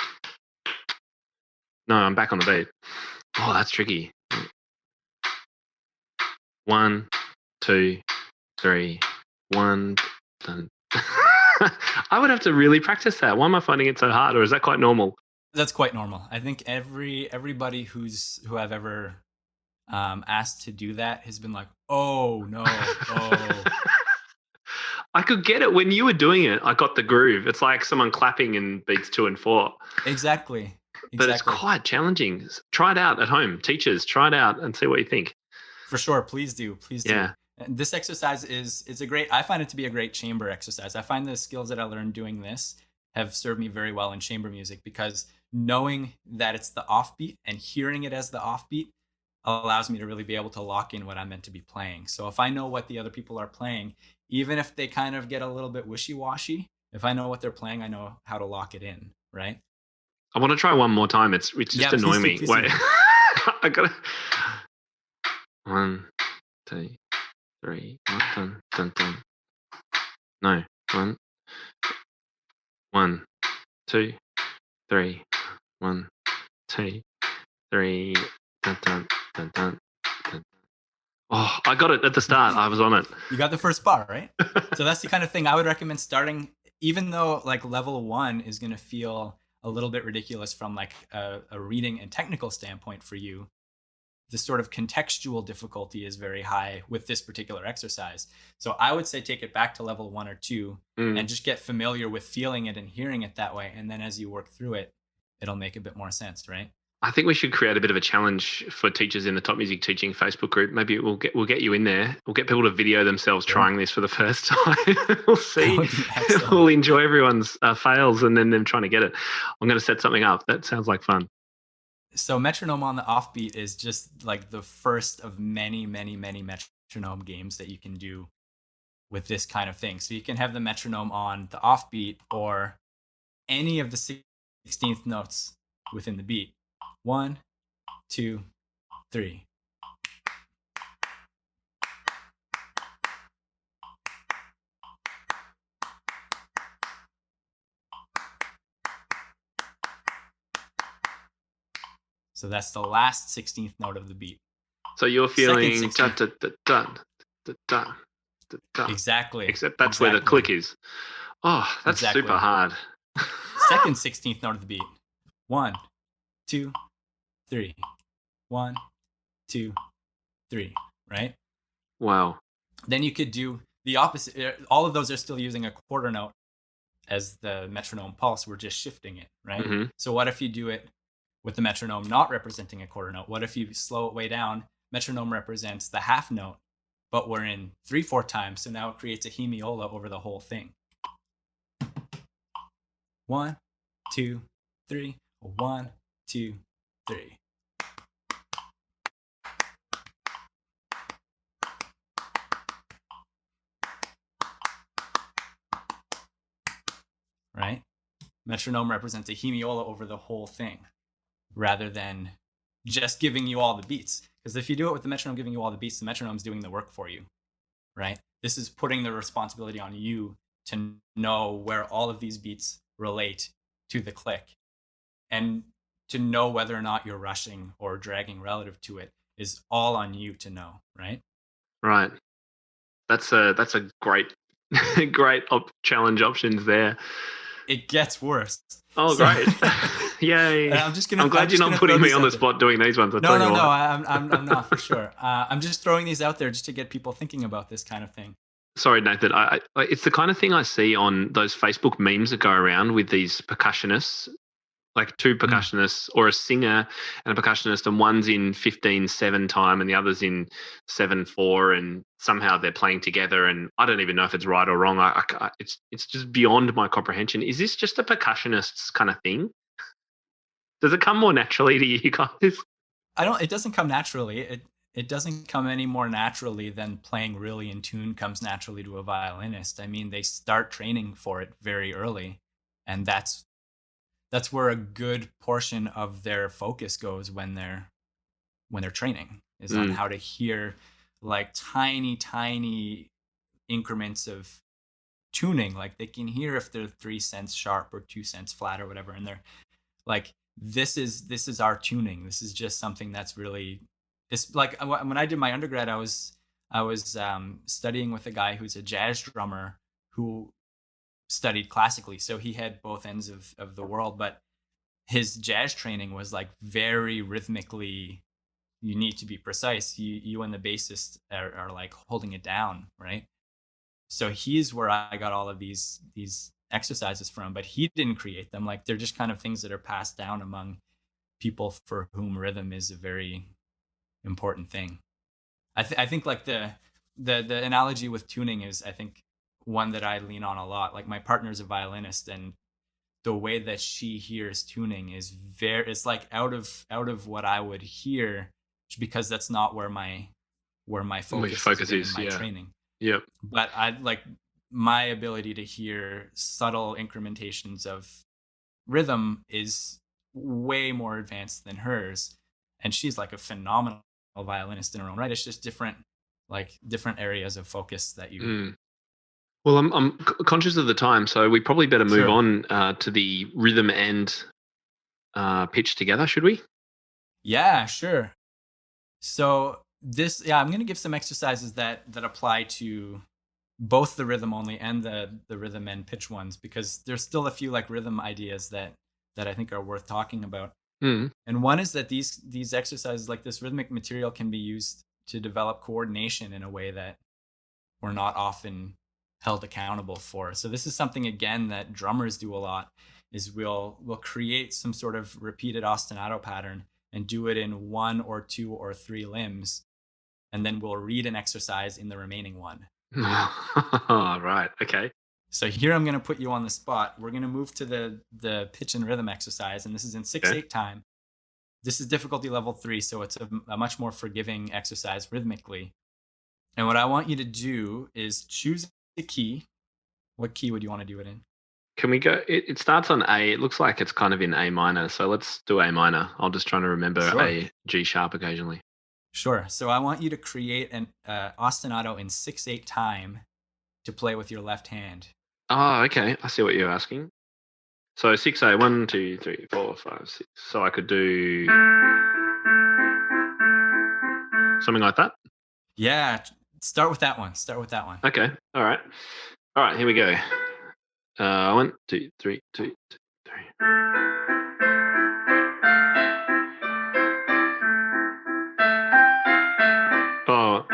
No, I'm back on the beat. Oh, that's tricky. 1, 2, 3. 1. Done. I would have to really practice that. Why am I finding it so hard, or is that quite normal? That's quite normal. I think everybody who I've ever asked to do that has been like, oh no, oh. I could get it when you were doing it. I got the groove. It's like someone clapping in beats 2 and 4. Exactly. But it's quite challenging. Try it out at home. Teachers, try it out and see what you think. For sure. Please do. Yeah. And this exercise is I find it to be a great chamber exercise. I find the skills that I learned doing this have served me very well in chamber music, because knowing that it's the offbeat and hearing it as the offbeat allows me to really be able to lock in what I'm meant to be playing. So if I know what the other people are playing, even if they kind of get a little bit wishy-washy, if I know what they're playing, I know how to lock it in, right? I want to try one more time. It's just annoying me. Wait. I gotta 1, 2, 3. Dun, dun, dun. No. 1, 2, 3. 1, 2, 3. Dun, dun, dun, dun, dun. Oh, I got it at the start. I was on it. You got the first bar, right? So that's the kind of thing I would recommend starting, even though like level 1 is going to feel a little bit ridiculous from like a reading and technical standpoint for you. The sort of contextual difficulty is very high with this particular exercise. So I would say take it back to level 1 or 2 and just get familiar with feeling it and hearing it that way. And then as you work through it, it'll make a bit more sense, right? I think we should create a bit of a challenge for teachers in the Top Music Teaching Facebook group. Maybe we'll get you in there. We'll get people to video themselves trying this for the first time. We'll see. We'll enjoy everyone's fails and then them trying to get it. I'm going to set something up. That sounds like fun. So metronome on the offbeat is just like the first of many, many, many metronome games that you can do with this kind of thing. So you can have the metronome on the offbeat or any of the 16th notes within the beat. 1, 2, 3. So that's the last 16th note of the beat. So you're feeling dun, dun, dun, dun, dun, dun, dun. Exactly. Except that's where the click is. Oh, that's super hard. Second 16th note of the beat. 1, 2, 3. 1, 2, 3. Right? Wow. Then you could do the opposite. All of those are still using a quarter note as the metronome pulse. We're just shifting it, right? Mm-hmm. So what if you do it with the metronome not representing a quarter note? What if you slow it way down? Metronome represents the half note, but we're in 3/4 time. So now it creates a hemiola over the whole thing. 1, 2, 3. 1, 2, 3. Right? Metronome represents a hemiola over the whole thing rather than just giving you all the beats. Because if you do it with the metronome giving you all the beats, the metronome's doing the work for you, right? This is putting the responsibility on you to know where all of these beats relate to the click. And to know whether or not you're rushing or dragging relative to it is all on you to know, right? Right. That's a great challenge options there. It gets worse. Oh, great! Yay! I'm glad you're not putting me on the spot doing these ones. No, I'm not for sure. I'm just throwing these out there just to get people thinking about this kind of thing. Sorry, Nathan. It's the kind of thing I see on those Facebook memes that go around with these percussionists, like two percussionists or a singer and a percussionist, and one's in 15/7 time and the other's in 7/4, and somehow they're playing together. And I don't even know if it's right or wrong. It's just beyond my comprehension. Is this just a percussionist's kind of thing? Does it come more naturally to you guys? It doesn't come naturally. It doesn't come any more naturally than playing really in tune comes naturally to a violinist. I mean, they start training for it very early, and that's where a good portion of their focus goes when they're training, is on how to hear like tiny increments of tuning. Like they can hear if they're 3 cents sharp or 2 cents flat or whatever, and they're like, this is our tuning. This is just something that's really, it's like when I did my undergrad, I was studying with a guy who's a jazz drummer who studied classically, so he had both ends of the world, but his jazz training was like very rhythmically, you need to be precise. You and the bassist are like holding it down, right? So he's where I got all of these exercises from, but he didn't create them. Like they're just kind of things that are passed down among people for whom rhythm is a very important thing. I think like the analogy with tuning is, I think, one that I lean on a lot. Like my partner's a violinist, and the way that she hears tuning is it's like out of what I would hear, because that's not where my focus is in my training. Yep. But I like my ability to hear subtle incrementations of rhythm is way more advanced than hers, and she's like a phenomenal violinist in her own right. It's just different areas of focus that you Well, I'm conscious of the time, so we probably better move on to the rhythm and pitch together, should we? Yeah, sure. So I'm going to give some exercises that apply to both the rhythm only and the rhythm and pitch ones, because there's still a few like rhythm ideas that I think are worth talking about. And one is that these exercises, like this rhythmic material, can be used to develop coordination in a way that we're not often held accountable for. So this is something, again, that drummers do a lot, is we'll create some sort of repeated ostinato pattern, and do it in 1 or 2 or 3 limbs. And then we'll read an exercise in the remaining one. Right. Okay. So here I'm going to put you on the spot. We're going to move to the pitch and rhythm exercise, and this is in 6/8 time. This is difficulty level 3, so it's a much more forgiving exercise rhythmically. And what I want you to do is choose a key. What key would you want to do it in? Can we go? It starts on A. It looks like it's kind of in A minor, so let's do A minor. I'll just try to remember a G sharp occasionally. Sure. So I want you to create an ostinato in 6/8 time to play with your left hand. Oh, okay. I see what you're asking. So 6/8, 1, 2, 3, 4, 5, 6. So I could do something like that? Yeah. Start with that one. Okay. All right. Here we go. 1, 2, 3, 2, 2, 3. Oh.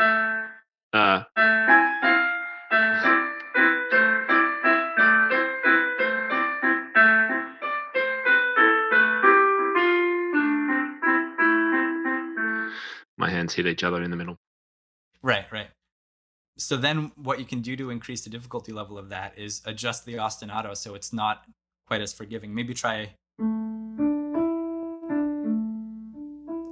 My hands hit each other in the middle. Right. So then what you can do to increase the difficulty level of that is adjust the ostinato so it's not quite as forgiving. Maybe try.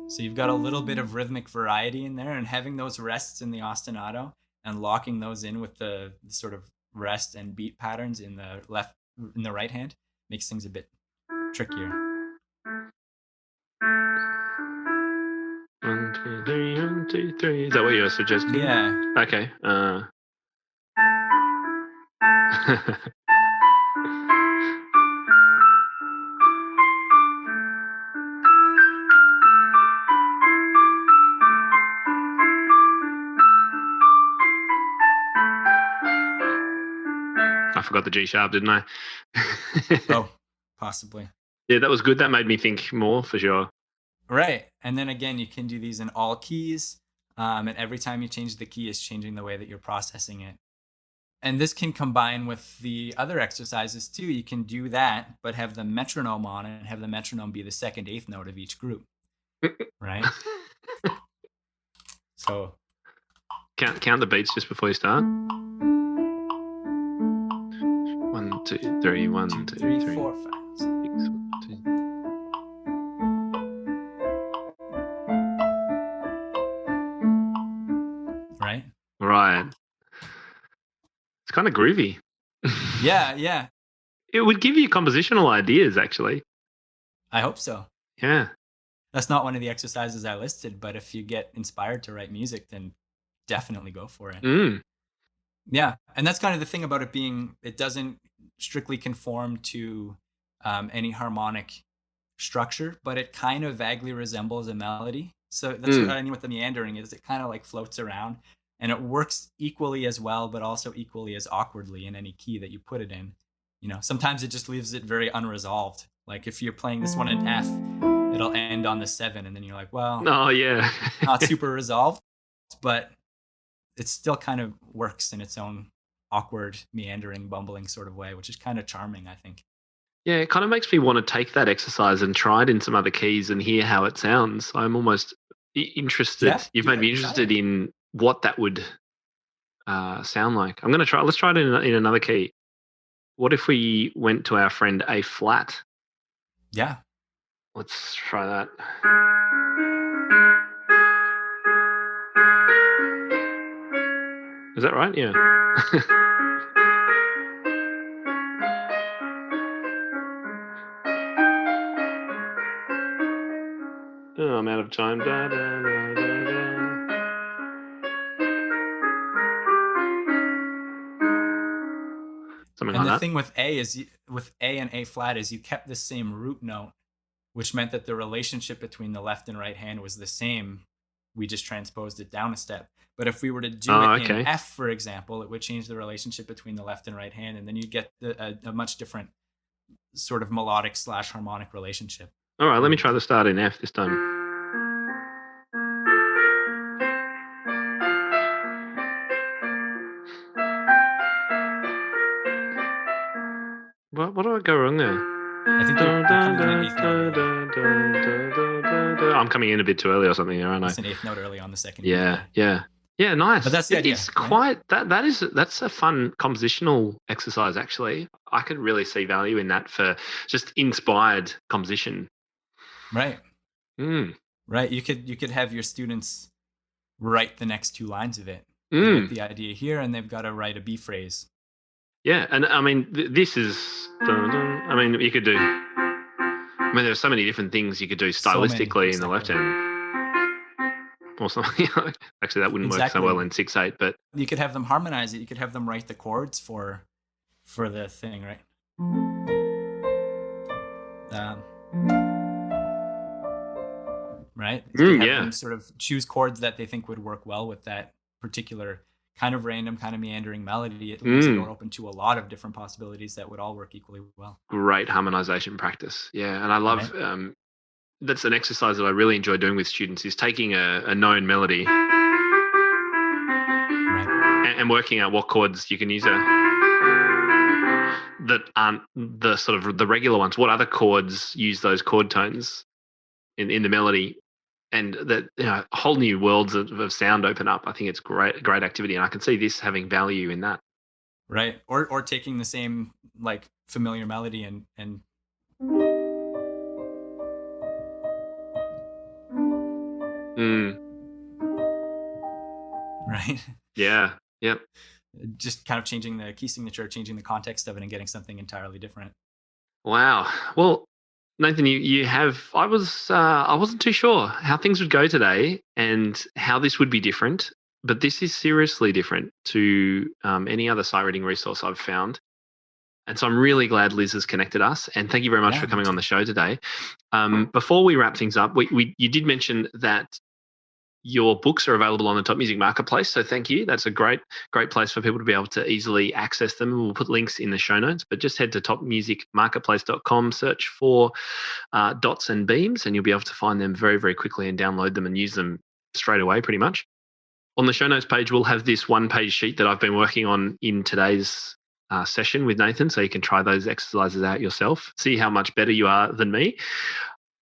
So you've got a little bit of rhythmic variety in there, and having those rests in the ostinato and locking those in with the sort of rest and beat patterns in the right hand makes things a bit trickier. 1, 2, 3, 1, 2, 3. Is that what you're suggesting? Yeah. Okay. I forgot the G sharp, didn't I? Oh, possibly. Yeah, that was good. That made me think more for sure. Right. And then again, you can do these in all keys. And every time you change the key, it's changing the way that you're processing it. And this can combine with the other exercises too. You can do that, but have the metronome on and have the metronome be the second eighth note of each group. Right? So count the beats just before you start. 1, 2, 3, 1, 2, 3, 4, 5, 6. 1, 2. Right. It's kind of groovy. Yeah. It would give you compositional ideas, actually. I hope so. Yeah. That's not one of the exercises I listed, but if you get inspired to write music, then definitely go for it. Yeah. And that's kind of the thing about it being, it doesn't strictly conform to any harmonic structure, but it kind of vaguely resembles a melody. So that's what I mean with the meandering is it kind of like floats around and it works equally as well, but also equally as awkwardly in any key that you put it in. You know, sometimes it just leaves it very unresolved. Like if you're playing this one in F, it'll end on the 7 and then you're like, well, yeah. not super resolved, but it still kind of works in its own awkward, meandering, bumbling sort of way, which is kind of charming, I think. Yeah, it kind of makes me want to take that exercise and try it in some other keys and hear how it sounds. I'm almost interested. Yeah, You've made me interested in what that would sound like. I'm going to try. Let's try it in another key. What if we went to our friend A flat? Yeah. Let's try that. Is that right? Yeah. Oh, I'm out of time. Da, da, da, da, da. Something and like the that. thing with A is with A and A flat is you kept the same root note, which meant that the relationship between the left and right hand was the same. We just transposed it down a step. But if we were to do it in F, for example, it would change the relationship between the left and right hand, and then you get a much different sort of melodic / harmonic relationship. All right, let me try the start in F this time. What do I go wrong there? I think you're coming in an eighth note early. I'm coming in a bit too early or something, aren't I? It's an eighth note early on the second beat. Yeah. Nice. But that's the idea. It's quite that's a fun compositional exercise. Actually, I could really see value in that for just inspired composition. Right. Mm. Right. You could have your students write the next two lines of it. They get the idea here, and they've got to write a B phrase. Yeah, and I mean, this is. I mean, you could do. I mean, there are so many different things you could do stylistically in the left hand, or something. Actually, that wouldn't work so well in 6/8, but you could have them harmonize it. You could have them write the chords for the thing, right? Right? You could have them sort of choose chords that they think would work well with that particular kind of random, kind of meandering melody. It leaves the door open to a lot of different possibilities that would all work equally well. Great harmonization practice. Yeah, and I love that's an exercise that I really enjoy doing with students is taking a known melody and working out what chords you can use that aren't the sort of the regular ones. What other chords use those chord tones in the melody? And that whole new worlds of sound open up. I think it's great activity, and I can see this having value in that. Right, or taking the same like familiar melody and right. Yeah. Yep. Just kind of changing the key signature, changing the context of it, and getting something entirely different. Wow. Well, Nathan, you have. I wasn't too sure how things would go today and how this would be different, but this is seriously different to any other sight reading resource I've found. And so I'm really glad Liz has connected us, and thank you very much for coming on the show today. Before we wrap things up, you did mention that your books are available on the Top Music Marketplace, so thank you. That's a great place for people to be able to easily access them. We'll put links in the show notes, but just head to topmusicmarketplace.com, search for Dots and Beams, and you'll be able to find them very, very quickly and download them and use them straight away pretty much. On the show notes page, we'll have this one-page sheet that I've been working on in today's session with Nathan, so you can try those exercises out yourself, see how much better you are than me.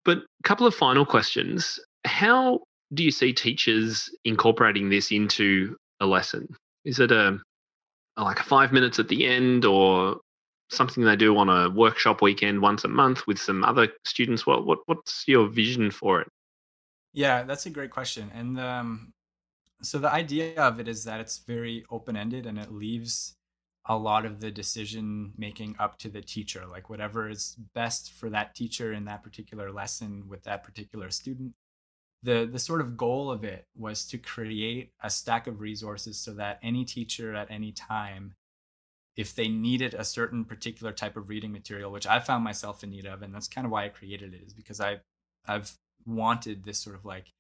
But a couple of final questions. How do you see teachers incorporating this into a lesson? Is it like 5 minutes at the end, or something they do on a workshop weekend once a month with some other students? What's your vision for it? Yeah, that's a great question. And so the idea of it is that it's very open-ended, and it leaves a lot of the decision making up to the teacher, like whatever is best for that teacher in that particular lesson with that particular student. The sort of goal of it was to create a stack of resources so that any teacher at any time, if they needed a certain particular type of reading material, which I found myself in need of, and that's kind of why I created it, is because I've wanted this sort of like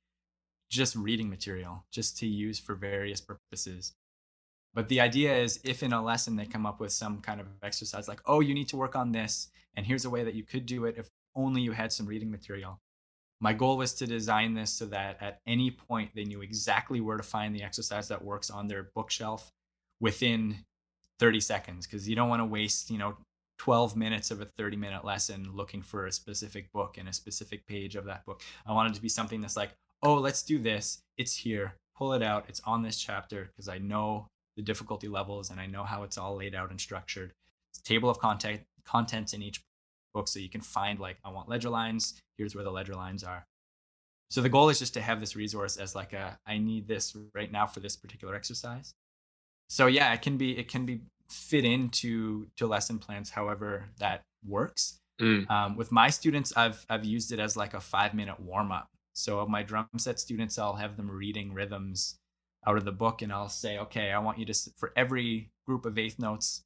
just reading material just to use for various purposes. But the idea is, if in a lesson they come up with some kind of exercise like, oh, you need to work on this, and here's a way that you could do it if only you had some reading material. My goal was to design this so that at any point they knew exactly where to find the exercise that works on their bookshelf within 30 seconds, because you don't want to waste 12 minutes of a 30-minute lesson looking for a specific book and a specific page of that book. I wanted it to be something that's like, oh, let's do this. It's here. Pull it out. It's on this chapter, because I know the difficulty levels and I know how it's all laid out and structured. It's a table of contents in each book, so you can find, like, I want ledger lines. Here's where the ledger lines are. So the goal is just to have this resource as like I need this right now for this particular exercise. So yeah, it can be fit into lesson plans however that works. With my students, I've used it as like a 5-minute warm up. So my drum set students, I'll have them reading rhythms out of the book, and I'll say, okay, I want you to, for every group of eighth notes,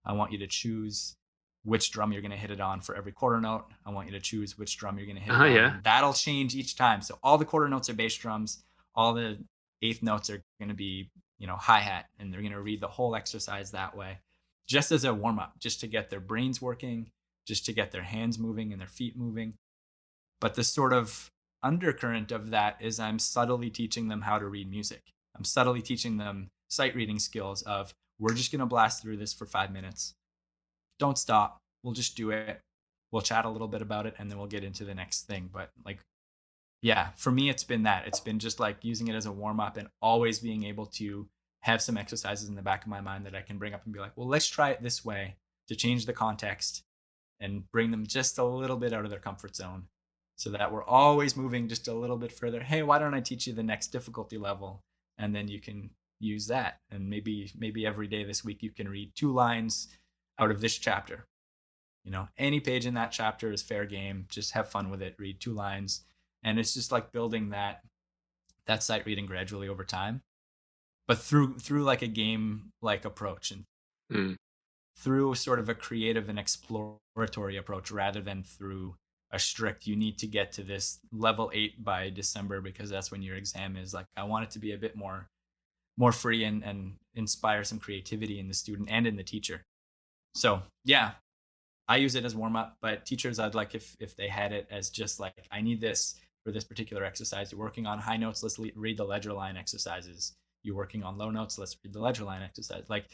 I want you to choose which drum you're going to hit it on. For every quarter note, I want you to choose which drum you're going to hit it on. Yeah. That'll change each time. So all the quarter notes are bass drums. All the eighth notes are going to be, hi-hat, and they're going to read the whole exercise that way, just as a warm-up, just to get their brains working, just to get their hands moving and their feet moving. But the sort of undercurrent of that is I'm subtly teaching them how to read music. I'm subtly teaching them sight reading skills of, we're just going to blast through this for 5 minutes. Don't stop. We'll just do it. we'll chat a little bit about it, and then we'll get into the next thing. But like, yeah, for me, it's been that. It's been just like using it as a warm up and always being able to have some exercises in the back of my mind that I can bring up and be like, well, let's try it this way to change the context and bring them just a little bit out of their comfort zone so that we're always moving just a little bit further. Hey, why don't I teach you the next difficulty level? And then you can use that. And maybe every day this week you can read 2 lines out of this chapter. Any page in that chapter is fair game. Just have fun with it. Read 2 lines. And it's just like building that sight reading gradually over time, but through like a game like approach, and through sort of a creative and exploratory approach rather than through a strict, you need to get to this level 8 by December because that's when your exam is. Like, I want it to be a bit more free and inspire some creativity in the student and in the teacher. So yeah, I use it as warm up, but teachers, I'd like if they had it as just like, I need this for this particular exercise. You're working on high notes, let's read the ledger line exercises. You're working on low notes, let's read the ledger line exercise. Like,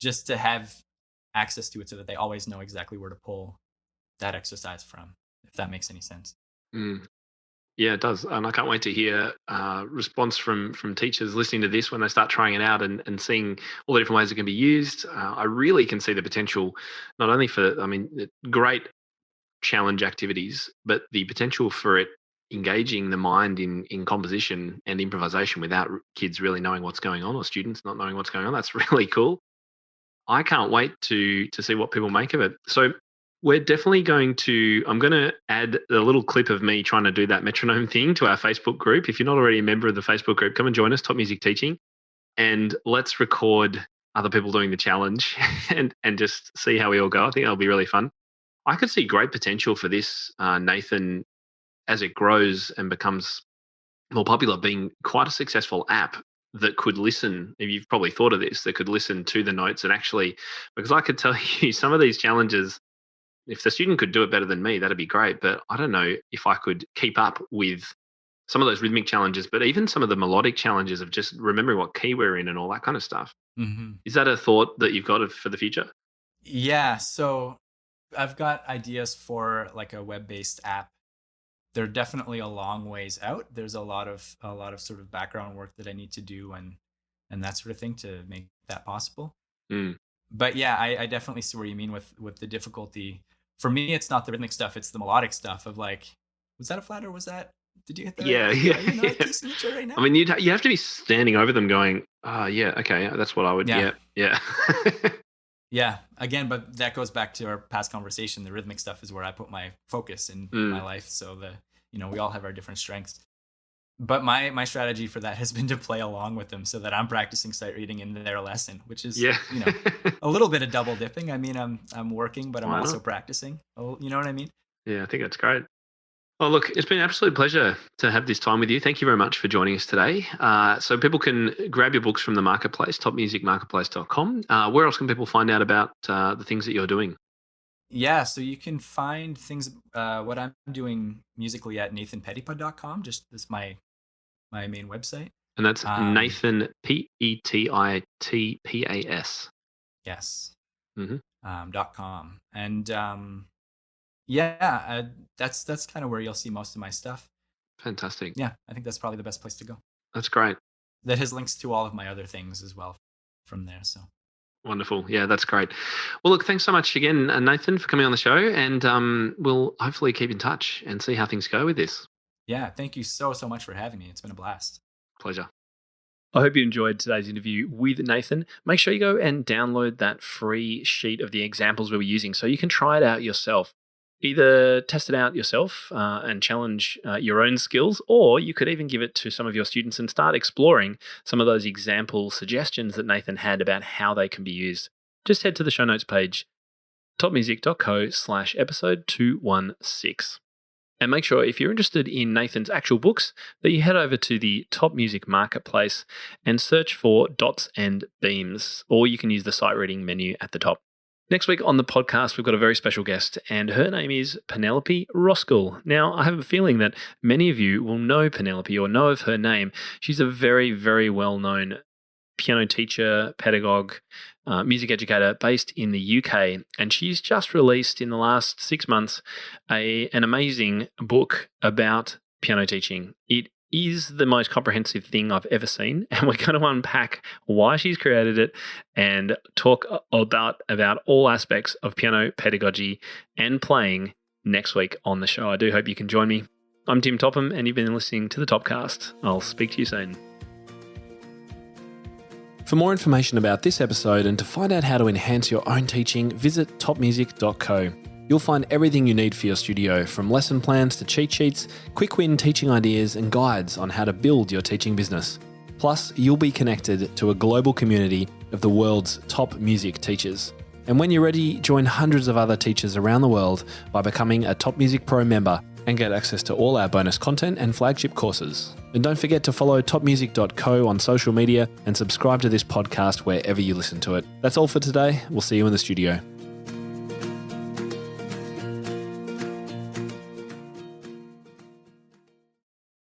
just to have access to it so that they always know exactly where to pull that exercise from, if that makes any sense. Yeah, it does. And I can't wait to hear response from teachers listening to this when they start trying it out and seeing all the different ways it can be used. I really can see the potential, not only for, great challenge activities, but the potential for it engaging the mind in composition and improvisation without kids really knowing what's going on, or students not knowing what's going on. That's really cool. I can't wait to see what people make of it. So we're definitely I'm going to add a little clip of me trying to do that metronome thing to our Facebook group. If you're not already a member of the Facebook group, come and join us, Top Music Teaching, and let's record other people doing the challenge and just see how we all go. I think that'll be really fun. I could see great potential for this, Nathan, as it grows and becomes more popular, being quite a successful app that could listen, if you've probably thought of this, that could listen to the notes and actually, because I could tell you some of these challenges, if the student could do it better than me, that'd be great. But I don't know if I could keep up with some of those rhythmic challenges, but even some of the melodic challenges of just remembering what key we're in and all that kind of stuff. Mm-hmm. Is that a thought that you've got for the future? Yeah. So I've got ideas for like a web-based app. They're definitely a long ways out. There's a lot of sort of background work that I need to do and that sort of thing to make that possible. But yeah, I definitely see what you mean with the difficulty. For me, it's not the rhythmic stuff; it's the melodic stuff of like, was that a flat or was that? Did you hit that? Yeah, yeah. You know, key signature right now. I mean, you have to be standing over them, going, yeah, okay, that's what I would. Yeah. Yeah, again, but that goes back to our past conversation. The rhythmic stuff is where I put my focus in my life. So we all have our different strengths. But my strategy for that has been to play along with them so that I'm practicing sight reading in their lesson, which is a little bit of double dipping. I mean, I'm working, but I'm also practicing. Oh, you know what I mean? Yeah, I think that's great. Oh, look, it's been an absolute pleasure to have this time with you. Thank you very much for joining us today. So people can grab your books from the marketplace, topmusicmarketplace.com. Where else can people find out about the things that you're doing? Yeah, so you can find things, what I'm doing musically at nathanpetitpas.com. Just that's my main website. And that's Nathan, Petitpas. Yes. Mm-hmm. .com. And that's kind of where you'll see most of my stuff. Fantastic. Yeah, I think that's probably the best place to go. That's great. That has links to all of my other things as well from there. So wonderful. Yeah, that's great. Well, look, thanks so much again, Nathan, for coming on the show, and we'll hopefully keep in touch and see how things go with this. Yeah, thank you so much for having me. It's been a blast. Pleasure. I hope you enjoyed today's interview with Nathan. Make sure you go and download that free sheet of the examples we were using so you can try it out yourself. Either test it out yourself and challenge your own skills, or you could even give it to some of your students and start exploring some of those example suggestions that Nathan had about how they can be used. Just head to the show notes page, topmusic.co/episode 216. And make sure, if you're interested in Nathan's actual books, that you head over to the Top Music Marketplace and search for Dots and Beams, or you can use the sight reading menu at the top. Next week on the podcast, we've got a very special guest, and her name is Penelope Roskell. Now, I have a feeling that many of you will know Penelope or know of her name. She's a very, very well-known piano teacher, pedagogue, music educator based in the UK. And she's just released in the last 6 months an amazing book about piano teaching. It is the most comprehensive thing I've ever seen, and we're going to unpack why she's created it and talk about all aspects of piano pedagogy and playing next week on the show. I do hope you can join me. I'm Tim Topham, and you've been listening to the Topcast. I'll speak to you soon. For more information about this episode and to find out how to enhance your own teaching, visit topmusic.co. You'll find everything you need for your studio, from lesson plans to cheat sheets, quick win teaching ideas, and guides on how to build your teaching business. Plus, you'll be connected to a global community of the world's top music teachers. And when you're ready, join hundreds of other teachers around the world by becoming a Top Music Pro member and get access to all our bonus content and flagship courses. And don't forget to follow topmusic.co on social media and subscribe to this podcast wherever you listen to it. That's all for today. We'll see you in the studio.